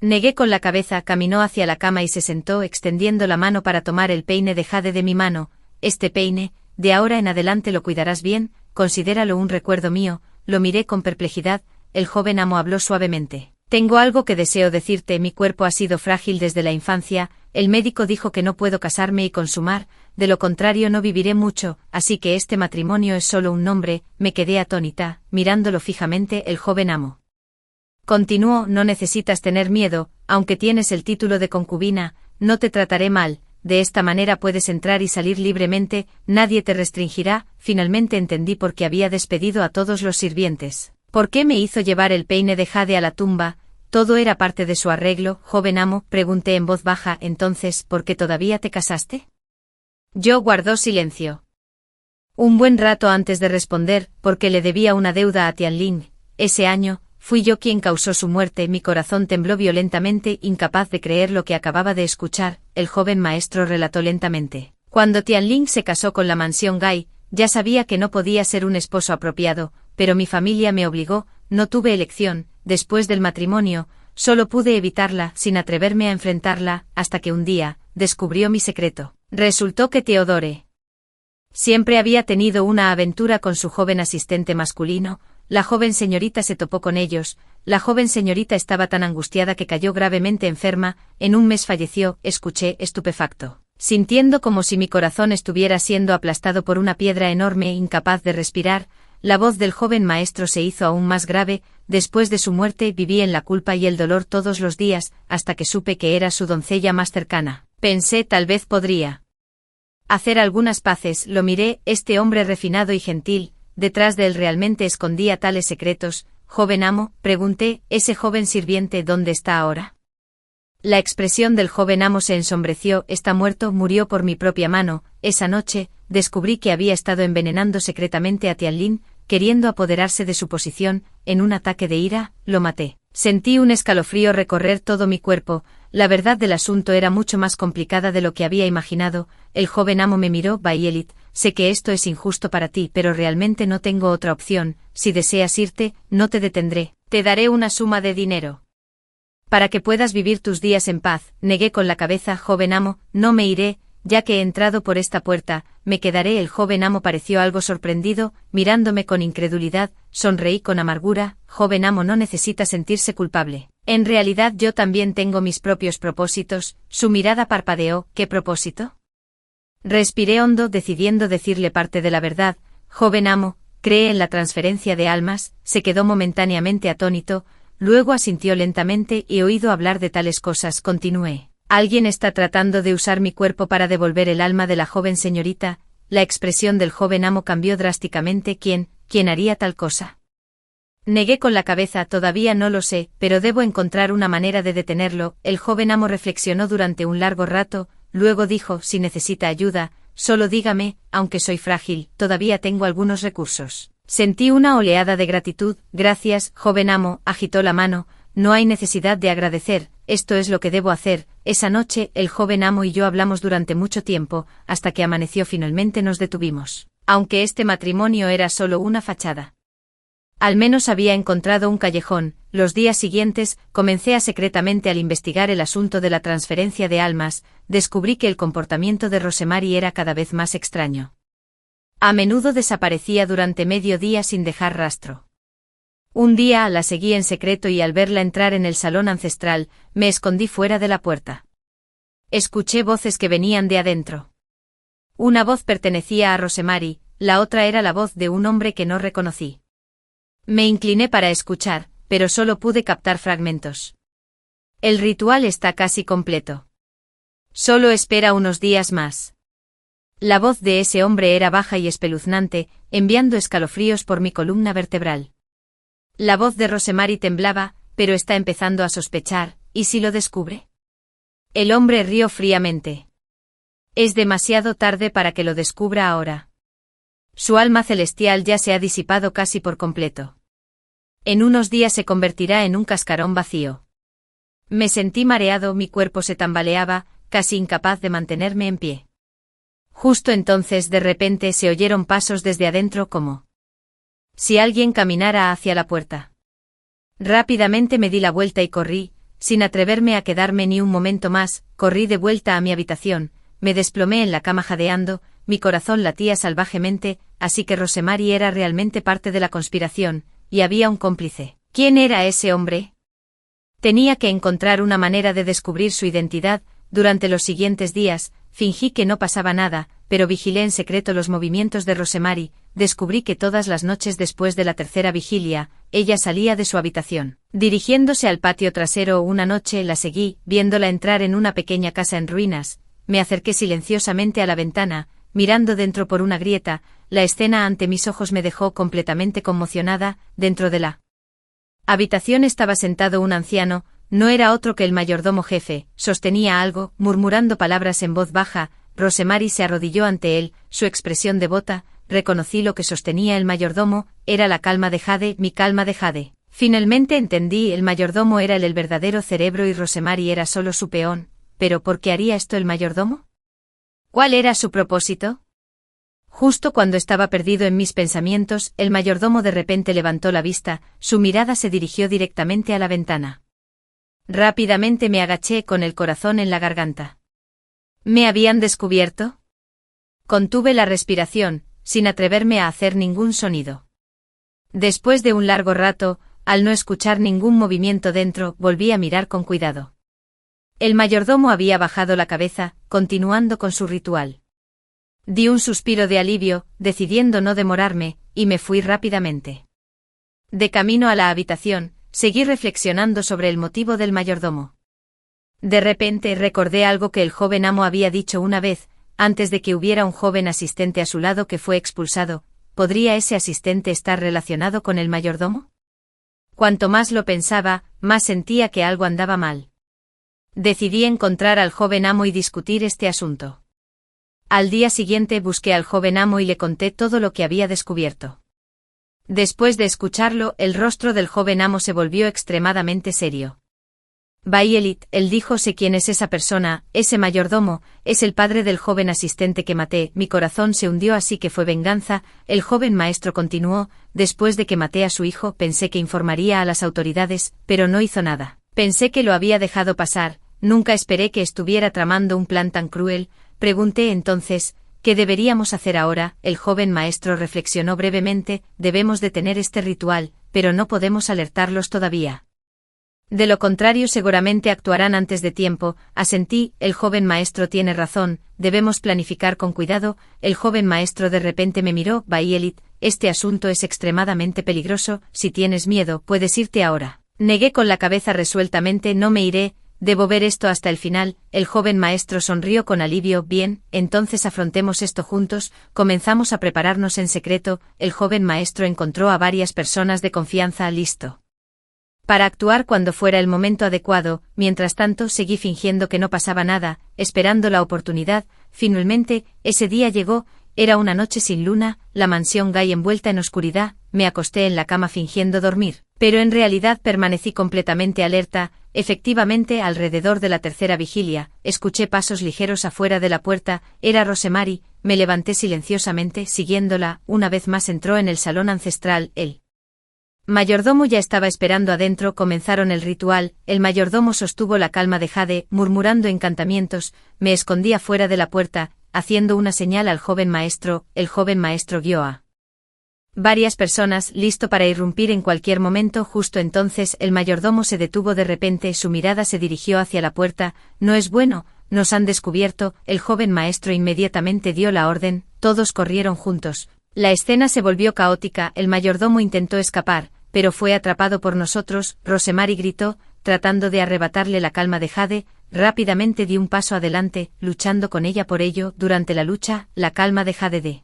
Negué con la cabeza, caminó hacia la cama y se sentó extendiendo la mano para tomar el peine de jade de mi mano. Este peine, de ahora en adelante lo cuidarás bien, considéralo un recuerdo mío. Lo miré con perplejidad. El joven amo habló suavemente. Tengo algo que deseo decirte, mi cuerpo ha sido frágil desde la infancia, el médico dijo que no puedo casarme y consumar, de lo contrario no viviré mucho, así que este matrimonio es solo un nombre. Me quedé atónita, mirándolo fijamente. El joven amo continuó, no necesitas tener miedo, aunque tienes el título de concubina, no te trataré mal, de esta manera puedes entrar y salir libremente, nadie te restringirá. Finalmente entendí por qué había despedido a todos los sirvientes. ¿Por qué me hizo llevar el peine de jade a la tumba? Todo era parte de su arreglo. Joven amo, pregunté en voz baja. Entonces, ¿por qué todavía te casaste? Yo guardó silencio. Un buen rato antes de responder, porque le debía una deuda a Tianling. Ese año, fui yo quien causó su muerte. Mi corazón tembló violentamente, incapaz de creer lo que acababa de escuchar. El joven maestro relató lentamente. Cuando Tianling se casó con la mansión Gai, ya sabía que no podía ser un esposo apropiado, pero mi familia me obligó, no tuve elección. Después del matrimonio, solo pude evitarla, sin atreverme a enfrentarla, hasta que un día, descubrió mi secreto. Resultó que Theodore siempre había tenido una aventura con su joven asistente masculino. La joven señorita se topó con ellos. La joven señorita estaba tan angustiada que cayó gravemente enferma. En un mes falleció. Escuché, estupefacto, sintiendo como si mi corazón estuviera siendo aplastado por una piedra enorme, incapaz de respirar. La voz del joven maestro se hizo aún más grave. Después de su muerte viví en la culpa y el dolor todos los días, hasta que supe que era su doncella más cercana. Pensé, tal vez podría hacer algunas paces. Lo miré, este hombre refinado y gentil, detrás de él realmente escondía tales secretos. Joven amo, pregunté, ¿ese joven sirviente dónde está ahora? La expresión del joven amo se ensombreció. Está muerto, murió por mi propia mano. Esa noche, descubrí que había estado envenenando secretamente a Tianlin, queriendo apoderarse de su posición. En un ataque de ira, lo maté. Sentí un escalofrío recorrer todo mi cuerpo. La verdad del asunto era mucho más complicada de lo que había imaginado. El joven amo me miró. Violet, sé que esto es injusto para ti, pero realmente no tengo otra opción. Si deseas irte, no te detendré. Te daré una suma de dinero para que puedas vivir tus días en paz. Negué con la cabeza. Joven amo, no me iré, ya que he entrado por esta puerta, me quedaré. El joven amo pareció algo sorprendido, mirándome con incredulidad. Sonreí con amargura. Joven amo no necesita sentirse culpable. En realidad yo también tengo mis propios propósitos. Su mirada parpadeó. ¿Qué propósito? Respiré hondo, decidiendo decirle parte de la verdad. Joven amo, ¿cree en la transferencia de almas? Se quedó momentáneamente atónito. Luego asintió lentamente. He oído hablar de tales cosas. Continué. Alguien está tratando de usar mi cuerpo para devolver el alma de la joven señorita. La expresión del joven amo cambió drásticamente. ¿Quién haría tal cosa? Negué con la cabeza. Todavía no lo sé, pero debo encontrar una manera de detenerlo. El joven amo reflexionó durante un largo rato, luego dijo, si necesita ayuda, solo dígame, aunque soy frágil, todavía tengo algunos recursos. Sentí una oleada de gratitud. Gracias, joven amo, agitó la mano. No hay necesidad de agradecer, esto es lo que debo hacer. Esa noche, el joven amo y yo hablamos durante mucho tiempo, hasta que amaneció. Finalmente nos detuvimos. Aunque este matrimonio era solo una fachada, al menos había encontrado un callejón. Los días siguientes, comencé secretamente al investigar el asunto de la transferencia de almas. Descubrí que el comportamiento de Rosemary era cada vez más extraño. A menudo desaparecía durante medio día sin dejar rastro. Un día la seguí en secreto y al verla entrar en el salón ancestral, me escondí fuera de la puerta. Escuché voces que venían de adentro. Una voz pertenecía a Rosemary, la otra era la voz de un hombre que no reconocí. Me incliné para escuchar, pero solo pude captar fragmentos. El ritual está casi completo. Solo espera unos días más. La voz de ese hombre era baja y espeluznante, enviando escalofríos por mi columna vertebral. La voz de Rosemary temblaba, pero está empezando a sospechar, ¿y si lo descubre? El hombre rió fríamente. Es demasiado tarde para que lo descubra ahora. Su alma celestial ya se ha disipado casi por completo. En unos días se convertirá en un cascarón vacío. Me sentí mareado, mi cuerpo se tambaleaba, casi incapaz de mantenerme en pie. Justo entonces de repente se oyeron pasos desde adentro como si alguien caminara hacia la puerta. Rápidamente me di la vuelta y corrí, sin atreverme a quedarme ni un momento más, corrí de vuelta a mi habitación, me desplomé en la cama jadeando, mi corazón latía salvajemente, así que Rosemary era realmente parte de la conspiración, y había un cómplice. ¿Quién era ese hombre? Tenía que encontrar una manera de descubrir su identidad. Durante los siguientes días, fingí que no pasaba nada, pero vigilé en secreto los movimientos de Rosemary. Descubrí que todas las noches después de la tercera vigilia, ella salía de su habitación. Dirigiéndose al patio trasero, una noche la seguí, viéndola entrar en una pequeña casa en ruinas. Me acerqué silenciosamente a la ventana, mirando dentro por una grieta. La escena ante mis ojos me dejó completamente conmocionada. Dentro de la habitación estaba sentado un anciano. No era otro que el mayordomo jefe. Sostenía algo, murmurando palabras en voz baja. Rosemary se arrodilló ante él, su expresión devota. Reconocí lo que sostenía el mayordomo, era la calma de Jade, mi calma de Jade. Finalmente entendí, el mayordomo era el verdadero cerebro y Rosemary era solo su peón. ¿Pero por qué haría esto el mayordomo? ¿Cuál era su propósito? Justo cuando estaba perdido en mis pensamientos, el mayordomo de repente levantó la vista, su mirada se dirigió directamente a la ventana. Rápidamente me agaché con el corazón en la garganta. ¿Me habían descubierto? Contuve la respiración, sin atreverme a hacer ningún sonido. Después de un largo rato, al no escuchar ningún movimiento dentro, volví a mirar con cuidado. El mayordomo había bajado la cabeza, continuando con su ritual. Di un suspiro de alivio, decidiendo no demorarme, y me fui rápidamente. De camino a la habitación, seguí reflexionando sobre el motivo del mayordomo. De repente recordé algo que el joven amo había dicho una vez, antes de que hubiera un joven asistente a su lado que fue expulsado. ¿Podría ese asistente estar relacionado con el mayordomo? Cuanto más lo pensaba, más sentía que algo andaba mal. Decidí encontrar al joven amo y discutir este asunto. Al día siguiente busqué al joven amo y le conté todo lo que había descubierto. Después de escucharlo, el rostro del joven amo se volvió extremadamente serio. Violet, él dijo, sé quién es esa persona, ese mayordomo, es el padre del joven asistente que maté. Mi corazón se hundió, así que fue venganza. El joven maestro continuó, después de que maté a su hijo pensé que informaría a las autoridades, pero no hizo nada. Pensé que lo había dejado pasar, nunca esperé que estuviera tramando un plan tan cruel. Pregunté entonces, ¿qué deberíamos hacer ahora? El joven maestro reflexionó brevemente, debemos detener este ritual, pero no podemos alertarlos todavía. De lo contrario seguramente actuarán antes de tiempo. Asentí, el joven maestro tiene razón, debemos planificar con cuidado. El joven maestro de repente me miró, Violet, este asunto es extremadamente peligroso, si tienes miedo, puedes irte ahora. Negué con la cabeza resueltamente, no me iré. Debo ver esto hasta el final. El joven maestro sonrió con alivio. Bien, entonces afrontemos esto juntos. Comenzamos a prepararnos en secreto. El joven maestro encontró a varias personas de confianza listo para actuar cuando fuera el momento adecuado. Mientras tanto seguí fingiendo que no pasaba nada, esperando la oportunidad. Finalmente, ese día llegó. Era una noche sin luna, la mansión Guy envuelta en oscuridad. Me acosté en la cama fingiendo dormir, pero en realidad permanecí completamente alerta. Efectivamente, alrededor de la tercera vigilia, escuché pasos ligeros afuera de la puerta. Era Rosemary. Me levanté silenciosamente, siguiéndola. Una vez más entró en el salón ancestral. El mayordomo ya estaba esperando adentro. Comenzaron el ritual. El mayordomo sostuvo la calma de Jade, murmurando encantamientos. Me escondí afuera de la puerta, haciendo una señal al joven maestro. El joven maestro guió a varias personas, listo para irrumpir en cualquier momento. Justo entonces el mayordomo se detuvo de repente, su mirada se dirigió hacia la puerta. No es bueno, nos han descubierto. El joven maestro inmediatamente dio la orden, todos corrieron juntos. La escena se volvió caótica, el mayordomo intentó escapar, pero fue atrapado por nosotros. Rosemary gritó, tratando de arrebatarle la calma de Jade. Rápidamente di un paso adelante, luchando con ella por ello. Durante la lucha, la calma de Jade de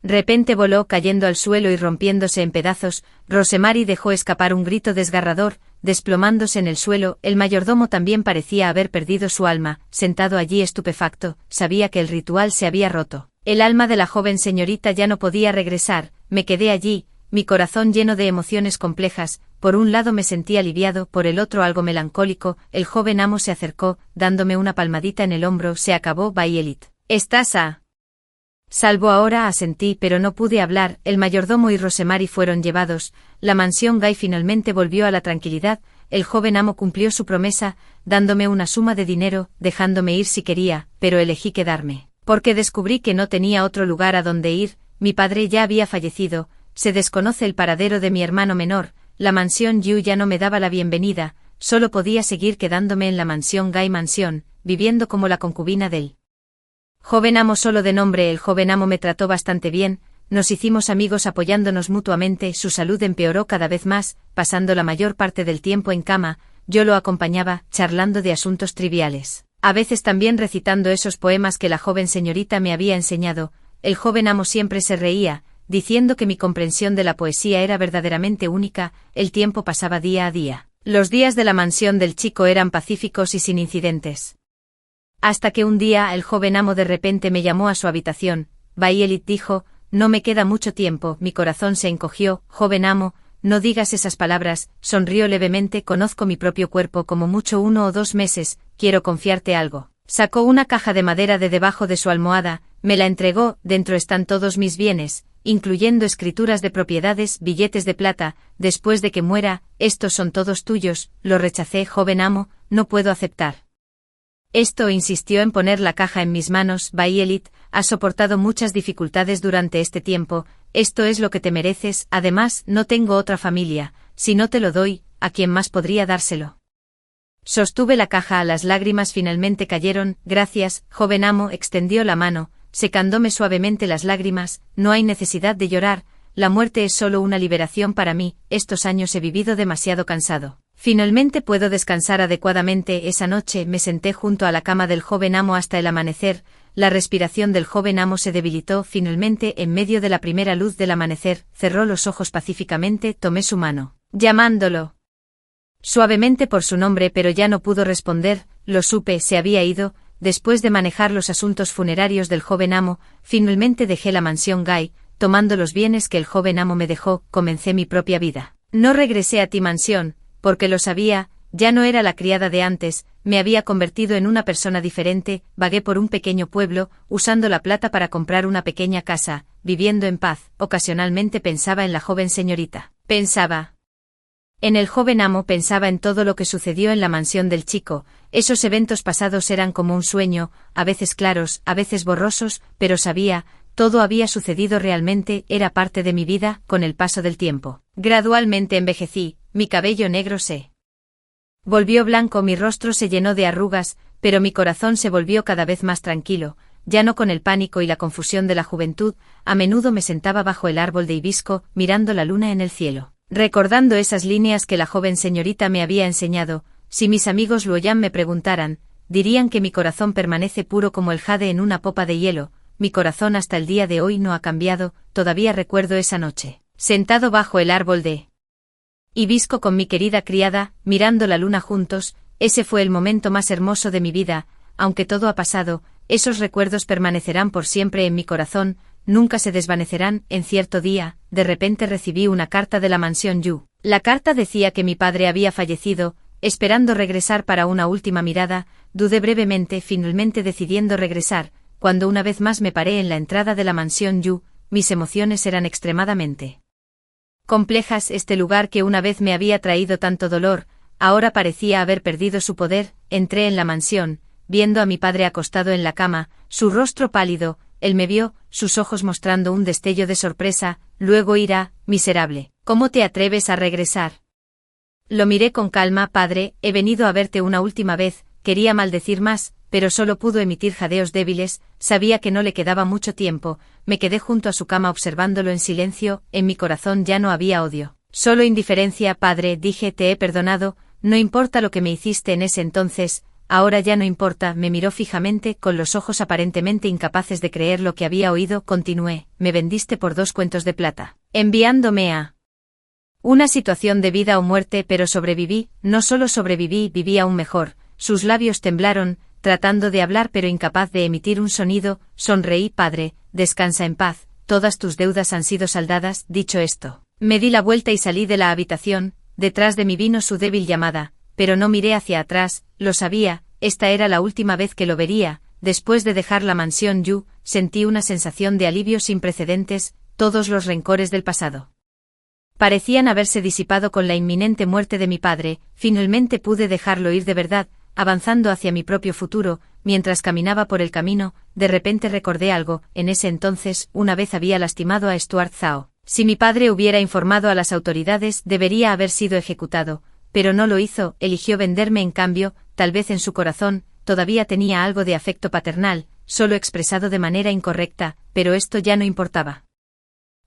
repente voló, cayendo al suelo y rompiéndose en pedazos. Rosemary dejó escapar un grito desgarrador, desplomándose en el suelo. El mayordomo también parecía haber perdido su alma, sentado allí estupefacto, sabía que el ritual se había roto. El alma de la joven señorita ya no podía regresar. Me quedé allí, mi corazón lleno de emociones complejas, por un lado me sentí aliviado, por el otro algo melancólico. El joven amo se acercó, dándome una palmadita en el hombro. Se acabó, Violet. ¿Estás a salvo ahora? Asentí, pero no pude hablar. El mayordomo y Rosemary fueron llevados. La mansión Guy finalmente volvió a la tranquilidad. El joven amo cumplió su promesa, dándome una suma de dinero, dejándome ir si quería, pero elegí quedarme, porque descubrí que no tenía otro lugar a donde ir. Mi padre ya había fallecido, se desconoce el paradero de mi hermano menor, la mansión Yu ya no me daba la bienvenida, solo podía seguir quedándome en la mansión Guy Mansión, viviendo como la concubina del joven amo solo de nombre. El joven amo me trató bastante bien, nos hicimos amigos apoyándonos mutuamente. Su salud empeoró cada vez más, pasando la mayor parte del tiempo en cama. Yo lo acompañaba, charlando de asuntos triviales, a veces también recitando esos poemas que la joven señorita me había enseñado. El joven amo siempre se reía, diciendo que mi comprensión de la poesía era verdaderamente única. El tiempo pasaba día a día. Los días de la mansión del chico eran pacíficos y sin incidentes. Hasta que un día el joven amo de repente me llamó a su habitación. Violet, dijo, no me queda mucho tiempo. Mi corazón se encogió. Joven amo, no digas esas palabras. Sonrió levemente. Conozco mi propio cuerpo como mucho 1 o 2 meses, quiero confiarte algo. Sacó una caja de madera de debajo de su almohada, me la entregó. Dentro están todos mis bienes, incluyendo escrituras de propiedades, billetes de plata. Después de que muera, estos son todos tuyos. Lo rechacé. Joven amo, no puedo aceptar esto. Insistió en poner la caja en mis manos. Violet, has soportado muchas dificultades durante este tiempo, esto es lo que te mereces. Además, no tengo otra familia, si no te lo doy, ¿a quién más podría dárselo? Sostuve la caja. Las lágrimas finalmente cayeron. Gracias, joven amo. Extendió la mano, secándome suavemente las lágrimas. No hay necesidad de llorar, la muerte es solo una liberación para mí. Estos años he vivido demasiado cansado. Finalmente puedo descansar adecuadamente. Esa noche me senté junto a la cama del joven amo hasta el amanecer. La respiración del joven amo se debilitó. Finalmente, en medio de la primera luz del amanecer, cerró los ojos pacíficamente. Tomé su mano, llamándolo suavemente por su nombre, pero ya no pudo responder. Lo supe, se había ido. Después de manejar los asuntos funerarios del joven amo, finalmente dejé la mansión Guy, tomando los bienes que el joven amo me dejó. Comencé mi propia vida. No regresé a ti mansión, porque lo sabía, ya no era la criada de antes, me había convertido en una persona diferente. Vagué por un pequeño pueblo, usando la plata para comprar una pequeña casa, viviendo en paz. Ocasionalmente pensaba en la joven señorita. Pensaba en el joven amo, pensaba en todo lo que sucedió en la mansión del chico. Esos eventos pasados eran como un sueño, a veces claros, a veces borrosos, pero sabía, todo había sucedido realmente, era parte de mi vida. Con el paso del tiempo, gradualmente envejecí, mi cabello negro se volvió blanco, mi rostro se llenó de arrugas, pero mi corazón se volvió cada vez más tranquilo, ya no con el pánico y la confusión de la juventud. A menudo me sentaba bajo el árbol de hibisco, mirando la luna en el cielo, recordando esas líneas que la joven señorita me había enseñado. Si mis amigos Luoyang me preguntaran, dirían que mi corazón permanece puro como el jade en una popa de hielo. Mi corazón hasta el día de hoy no ha cambiado. Todavía recuerdo esa noche, sentado bajo el árbol de hibisco con mi querida criada, mirando la luna juntos. Ese fue el momento más hermoso de mi vida. Aunque todo ha pasado, esos recuerdos permanecerán por siempre en mi corazón, nunca se desvanecerán. En cierto día, de repente recibí una carta de la mansión Yu. La carta decía que mi padre había fallecido. Esperando regresar para una última mirada, dudé brevemente, finalmente decidiendo regresar. Cuando una vez más me paré en la entrada de la mansión Yu, mis emociones eran extremadamente complejas. Este lugar que una vez me había traído tanto dolor, ahora parecía haber perdido su poder. Entré en la mansión, viendo a mi padre acostado en la cama, su rostro pálido. Él me vio, sus ojos mostrando un destello de sorpresa, luego ira. Miserable, ¿cómo te atreves a regresar? Lo miré con calma. Padre, he venido a verte una última vez. Quería maldecir más, pero solo pudo emitir jadeos débiles. Sabía que no le quedaba mucho tiempo. Me quedé junto a su cama observándolo en silencio. En mi corazón ya no había odio, solo indiferencia. Padre, dije, te he perdonado, no importa lo que me hiciste en ese entonces, ahora ya no importa. Me miró fijamente, con los ojos aparentemente incapaces de creer lo que había oído. Continué, me vendiste por 2 cuentos de plata, enviándome a una situación de vida o muerte, pero sobreviví. No solo sobreviví, viví aún mejor. Sus labios temblaron, tratando de hablar pero incapaz de emitir un sonido. Sonreí. Padre, descansa en paz, todas tus deudas han sido saldadas. Dicho esto, Me di la vuelta y salí de la habitación, detrás de mí vino su débil llamada, pero no miré hacia atrás, lo sabía, esta era la última vez que lo vería. Después de dejar la mansión Yu, sentí una sensación de alivio sin precedentes, todos los rencores del pasado parecían haberse disipado con la inminente muerte de mi padre. Finalmente pude dejarlo ir de verdad, avanzando hacia mi propio futuro. Mientras caminaba por el camino, de repente recordé algo. En ese entonces, una vez había lastimado a Stuart Zhao. Si mi padre hubiera informado a las autoridades, debería haber sido ejecutado, pero no lo hizo, eligió venderme en cambio. Tal vez en su corazón todavía tenía algo de afecto paternal, solo expresado de manera incorrecta, pero esto ya no importaba.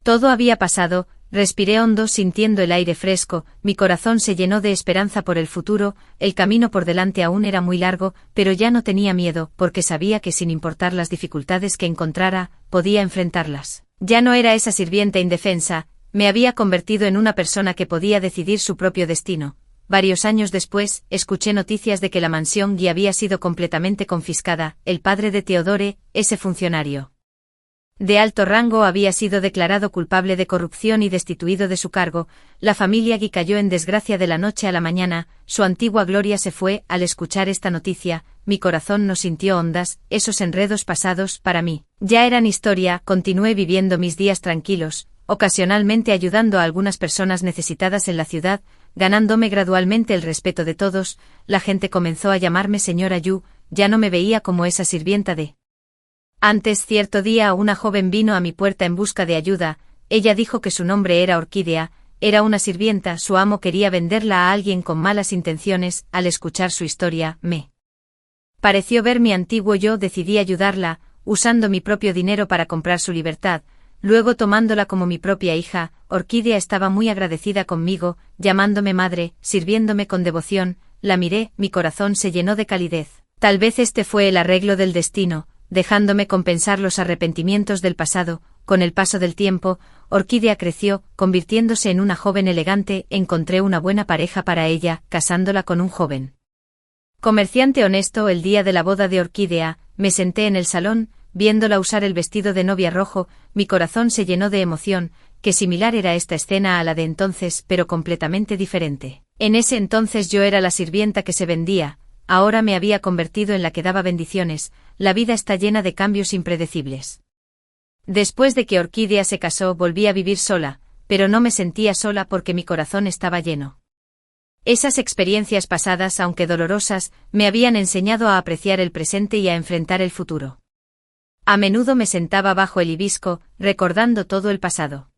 Todo había pasado. Respiré hondo sintiendo el aire fresco, mi corazón se llenó de esperanza por el futuro. El camino por delante aún era muy largo, pero ya no tenía miedo, porque sabía que sin importar las dificultades que encontrara, podía enfrentarlas. Ya no era esa sirvienta indefensa, me había convertido en una persona que podía decidir su propio destino. Varios años después, escuché noticias de que la mansión Yi había sido completamente confiscada. El padre de Theodore, ese funcionario de alto rango, había sido declarado culpable de corrupción y destituido de su cargo. La familia Yi cayó en desgracia de la noche a la mañana, su antigua gloria se fue. Al escuchar esta noticia, mi corazón no sintió ondas, esos enredos pasados, para mí, ya eran historia. Continué viviendo mis días tranquilos, ocasionalmente ayudando a algunas personas necesitadas en la ciudad, ganándome gradualmente el respeto de todos. La gente comenzó a llamarme señora Yu, ya no me veía como esa sirvienta de antes. Cierto día una joven vino a mi puerta en busca de ayuda. Ella dijo que su nombre era Orquídea, era una sirvienta, su amo quería venderla a alguien con malas intenciones. Al escuchar su historia, me pareció ver mi antiguo yo. Decidí ayudarla, usando mi propio dinero para comprar su libertad, luego tomándola como mi propia hija. Orquídea estaba muy agradecida conmigo, llamándome madre, sirviéndome con devoción. La miré, mi corazón se llenó de calidez. Tal vez este fue el arreglo del destino, dejándome compensar los arrepentimientos del pasado. Con el paso del tiempo, Orquídea creció, convirtiéndose en una joven elegante. Encontré una buena pareja para ella, casándola con un joven comerciante honesto. El día de la boda de Orquídea, me senté en el salón, viéndola usar el vestido de novia rojo. Mi corazón se llenó de emoción. Qué similar era esta escena a la de entonces, pero completamente diferente. En ese entonces yo era la sirvienta que se vendía, ahora me había convertido en la que daba bendiciones. La vida está llena de cambios impredecibles. Después de que Orquídea se casó, volví a vivir sola, pero no me sentía sola porque mi corazón estaba lleno. Esas experiencias pasadas, aunque dolorosas, me habían enseñado a apreciar el presente y a enfrentar el futuro. A menudo me sentaba bajo el hibisco, recordando todo el pasado.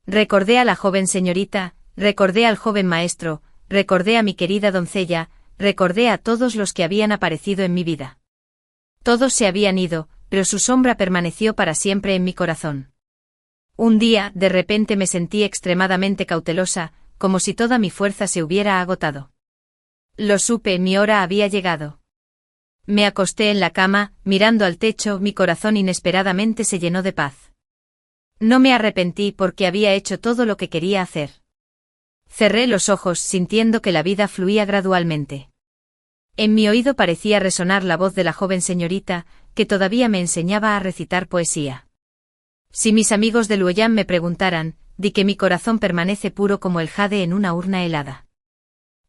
Recordé a la joven señorita, recordé al joven maestro, recordé a mi querida doncella, recordé a todos los que habían aparecido en mi vida. Todos se habían ido, pero su sombra permaneció para siempre en mi corazón. Un día, de repente me sentí extremadamente cautelosa, como si toda mi fuerza se hubiera agotado. Lo supe, mi hora había llegado. Me acosté en la cama, mirando al techo. Mi corazón inesperadamente se llenó de paz. No me arrepentí porque había hecho todo lo que quería hacer. Cerré los ojos sintiendo que la vida fluía gradualmente. En mi oído parecía resonar la voz de la joven señorita, que todavía me enseñaba a recitar poesía. Si mis amigos de Luoyang me preguntaran, di que mi corazón permanece puro como el jade en una urna helada.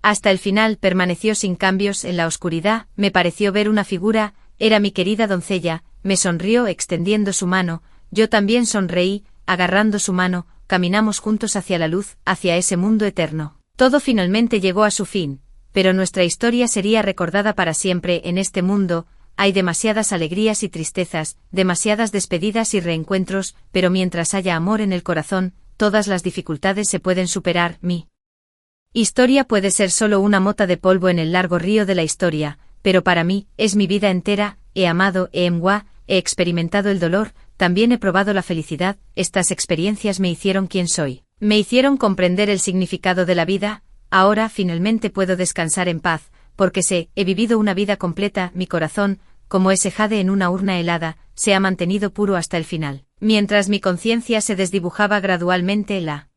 Hasta el final permaneció sin cambios. En la oscuridad, me pareció ver una figura, era mi querida doncella, me sonrió extendiendo su mano, yo también sonreí, agarrando su mano, caminamos juntos hacia la luz, hacia ese mundo eterno. Todo finalmente llegó a su fin, pero nuestra historia sería recordada para siempre. En este mundo, hay demasiadas alegrías y tristezas, demasiadas despedidas y reencuentros, pero mientras haya amor en el corazón, todas las dificultades se pueden superar. Mi historia puede ser solo una mota de polvo en el largo río de la historia, pero para mí, es mi vida entera. He amado, he experimentado el dolor, también he probado la felicidad. Estas experiencias me hicieron quien soy. Me hicieron comprender el significado de la vida. Ahora finalmente puedo descansar en paz, porque sé, he vivido una vida completa. Mi corazón, como ese jade en una urna helada, se ha mantenido puro hasta el final. Mientras mi conciencia se desdibujaba gradualmente, la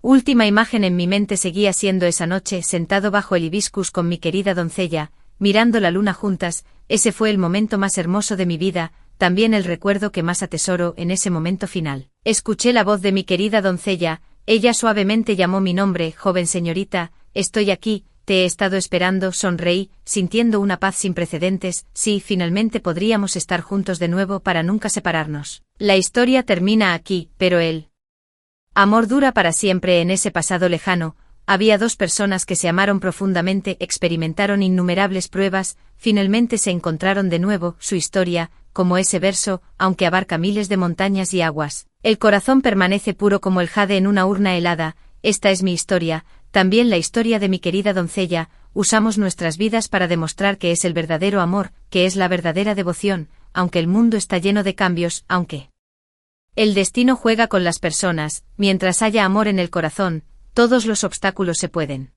última imagen en mi mente seguía siendo esa noche sentado bajo el hibiscus con mi querida doncella, mirando la luna juntas. Ese fue el momento más hermoso de mi vida, también el recuerdo que más atesoro. En ese momento final, escuché la voz de mi querida doncella, Ella suavemente llamó mi nombre, joven señorita, estoy aquí, te he estado esperando, sonreí, sintiendo una paz sin precedentes, sí, finalmente podríamos estar juntos de nuevo para nunca separarnos. La historia termina aquí, pero el amor dura para siempre en ese pasado lejano. Había dos personas que se amaron profundamente, experimentaron innumerables pruebas, finalmente se encontraron de nuevo, su historia, como ese verso, aunque abarca miles de montañas y aguas. El corazón permanece puro como el jade en una urna helada, esta es mi historia, también la historia de mi querida doncella, usamos nuestras vidas para demostrar que es el verdadero amor, que es la verdadera devoción, aunque el mundo está lleno de cambios, aunque el destino juega con las personas, mientras haya amor en el corazón, todos los obstáculos se pueden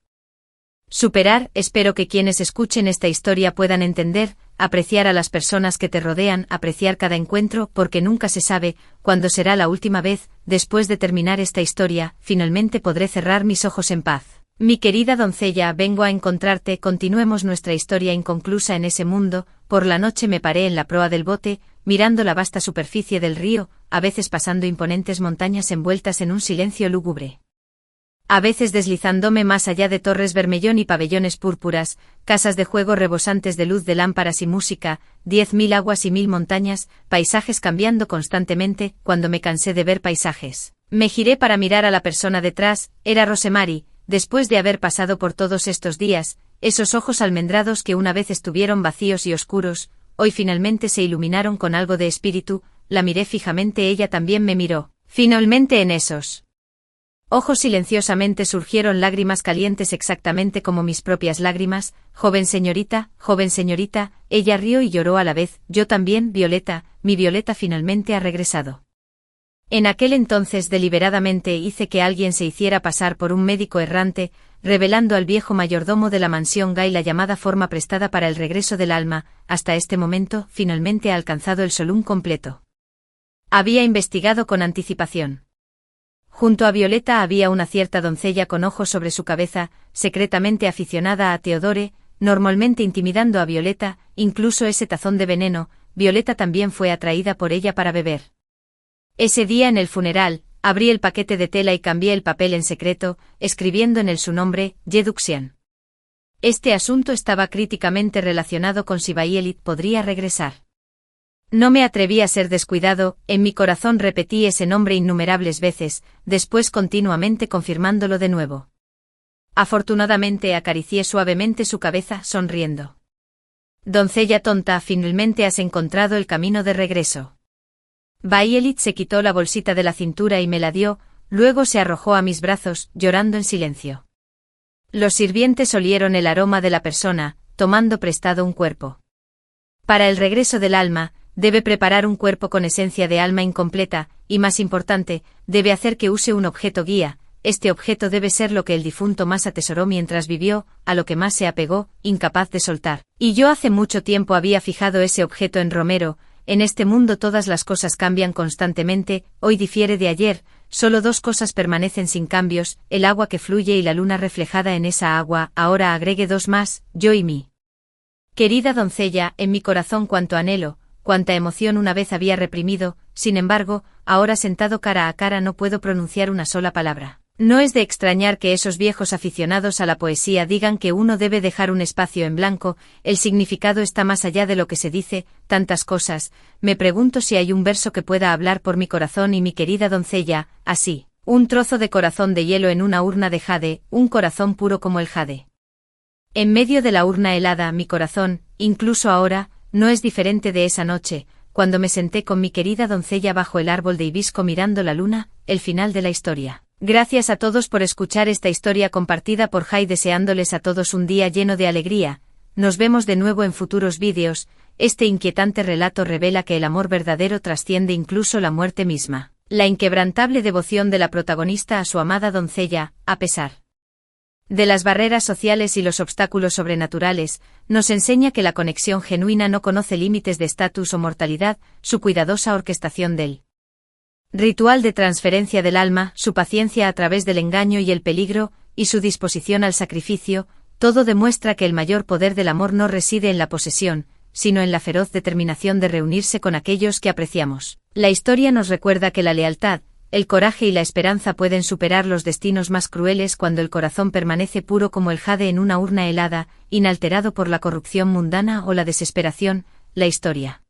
superar. Espero que quienes escuchen esta historia puedan entender, apreciar a las personas que te rodean, apreciar cada encuentro, porque nunca se sabe cuándo será la última vez. Después de terminar esta historia, finalmente podré cerrar mis ojos en paz. Mi querida doncella, vengo a encontrarte, continuemos nuestra historia inconclusa en ese mundo. Por la noche me paré en la proa del bote, mirando la vasta superficie del río, a veces pasando imponentes montañas envueltas en un silencio lúgubre, a veces deslizándome más allá de torres vermellón y pabellones púrpuras, casas de juego rebosantes de luz de lámparas y música, 10.000 aguas y 1.000 montañas, paisajes cambiando constantemente. Cuando me cansé de ver paisajes, me giré para mirar a la persona detrás, era Rosemary. Después de haber pasado por todos estos días, esos ojos almendrados que una vez estuvieron vacíos y oscuros, hoy finalmente se iluminaron con algo de espíritu. La miré fijamente, ella también me miró. Finalmente en esos ojos silenciosamente surgieron lágrimas calientes exactamente como mis propias lágrimas. Joven señorita, ella rió y lloró a la vez. Yo también, Violeta, mi Violeta finalmente ha regresado. En aquel entonces deliberadamente hice que alguien se hiciera pasar por un médico errante, revelando al viejo mayordomo de la mansión Gay la llamada forma prestada para el regreso del alma. Hasta este momento, finalmente ha alcanzado el solún completo. Había investigado con anticipación. Junto a Violeta había una cierta doncella con ojos sobre su cabeza, secretamente aficionada a Theodore, normalmente intimidando a Violeta, incluso ese tazón de veneno. Violeta también fue atraída por ella para beber. Ese día en el funeral, abrí el paquete de tela y cambié el papel en secreto, escribiendo en él su nombre, Yeduxian. Este asunto estaba críticamente relacionado con si Violet podría regresar. No me atreví a ser descuidado, en mi corazón repetí ese nombre innumerables veces, después continuamente confirmándolo de nuevo. Afortunadamente acaricié suavemente su cabeza, sonriendo. Doncella tonta, finalmente has encontrado el camino de regreso. Violet se quitó la bolsita de la cintura y me la dio, luego se arrojó a mis brazos, llorando en silencio. Los sirvientes olieron el aroma de la persona, tomando prestado un cuerpo. Para el regreso del alma, debe preparar un cuerpo con esencia de alma incompleta, y más importante, debe hacer que use un objeto guía. Este objeto debe ser lo que el difunto más atesoró mientras vivió, a lo que más se apegó, incapaz de soltar. Y yo hace mucho tiempo había fijado ese objeto en Romero. En este mundo todas las cosas cambian constantemente, hoy difiere de ayer, solo dos cosas permanecen sin cambios, el agua que fluye y la luna reflejada en esa agua. Ahora agregue dos más, yo y mi querida doncella. En mi corazón cuánto anhelo, cuánta emoción una vez había reprimido. Sin embargo, ahora sentado cara a cara no puedo pronunciar una sola palabra. No es de extrañar que esos viejos aficionados a la poesía digan que uno debe dejar un espacio en blanco, el significado está más allá de lo que se dice, tantas cosas. Me pregunto si hay un verso que pueda hablar por mi corazón y mi querida doncella, así. Un trozo de corazón de hielo en una urna de jade, un corazón puro como el jade. En medio de la urna helada, mi corazón, incluso ahora, no es diferente de esa noche, cuando me senté con mi querida doncella bajo el árbol de hibisco mirando la luna, el final de la historia. Gracias a todos por escuchar esta historia compartida por Jai, deseándoles a todos un día lleno de alegría. Nos vemos de nuevo en futuros vídeos. Este inquietante relato revela que el amor verdadero trasciende incluso la muerte misma. La inquebrantable devoción de la protagonista a su amada doncella, a pesar de las barreras sociales y los obstáculos sobrenaturales, nos enseña que la conexión genuina no conoce límites de estatus o mortalidad. Su cuidadosa orquestación del ritual de transferencia del alma, su paciencia a través del engaño y el peligro, y su disposición al sacrificio, todo demuestra que el mayor poder del amor no reside en la posesión, sino en la feroz determinación de reunirse con aquellos que apreciamos. La historia nos recuerda que la lealtad, el coraje y la esperanza pueden superar los destinos más crueles cuando el corazón permanece puro como el jade en una urna helada, inalterado por la corrupción mundana o la desesperación. La historia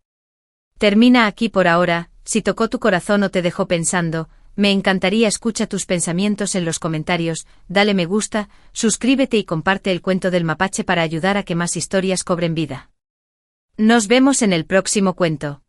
termina aquí por ahora. Si tocó tu corazón o te dejó pensando, me encantaría escuchar tus pensamientos en los comentarios. Dale me gusta, suscríbete y comparte el cuento del mapache para ayudar a que más historias cobren vida. Nos vemos en el próximo cuento.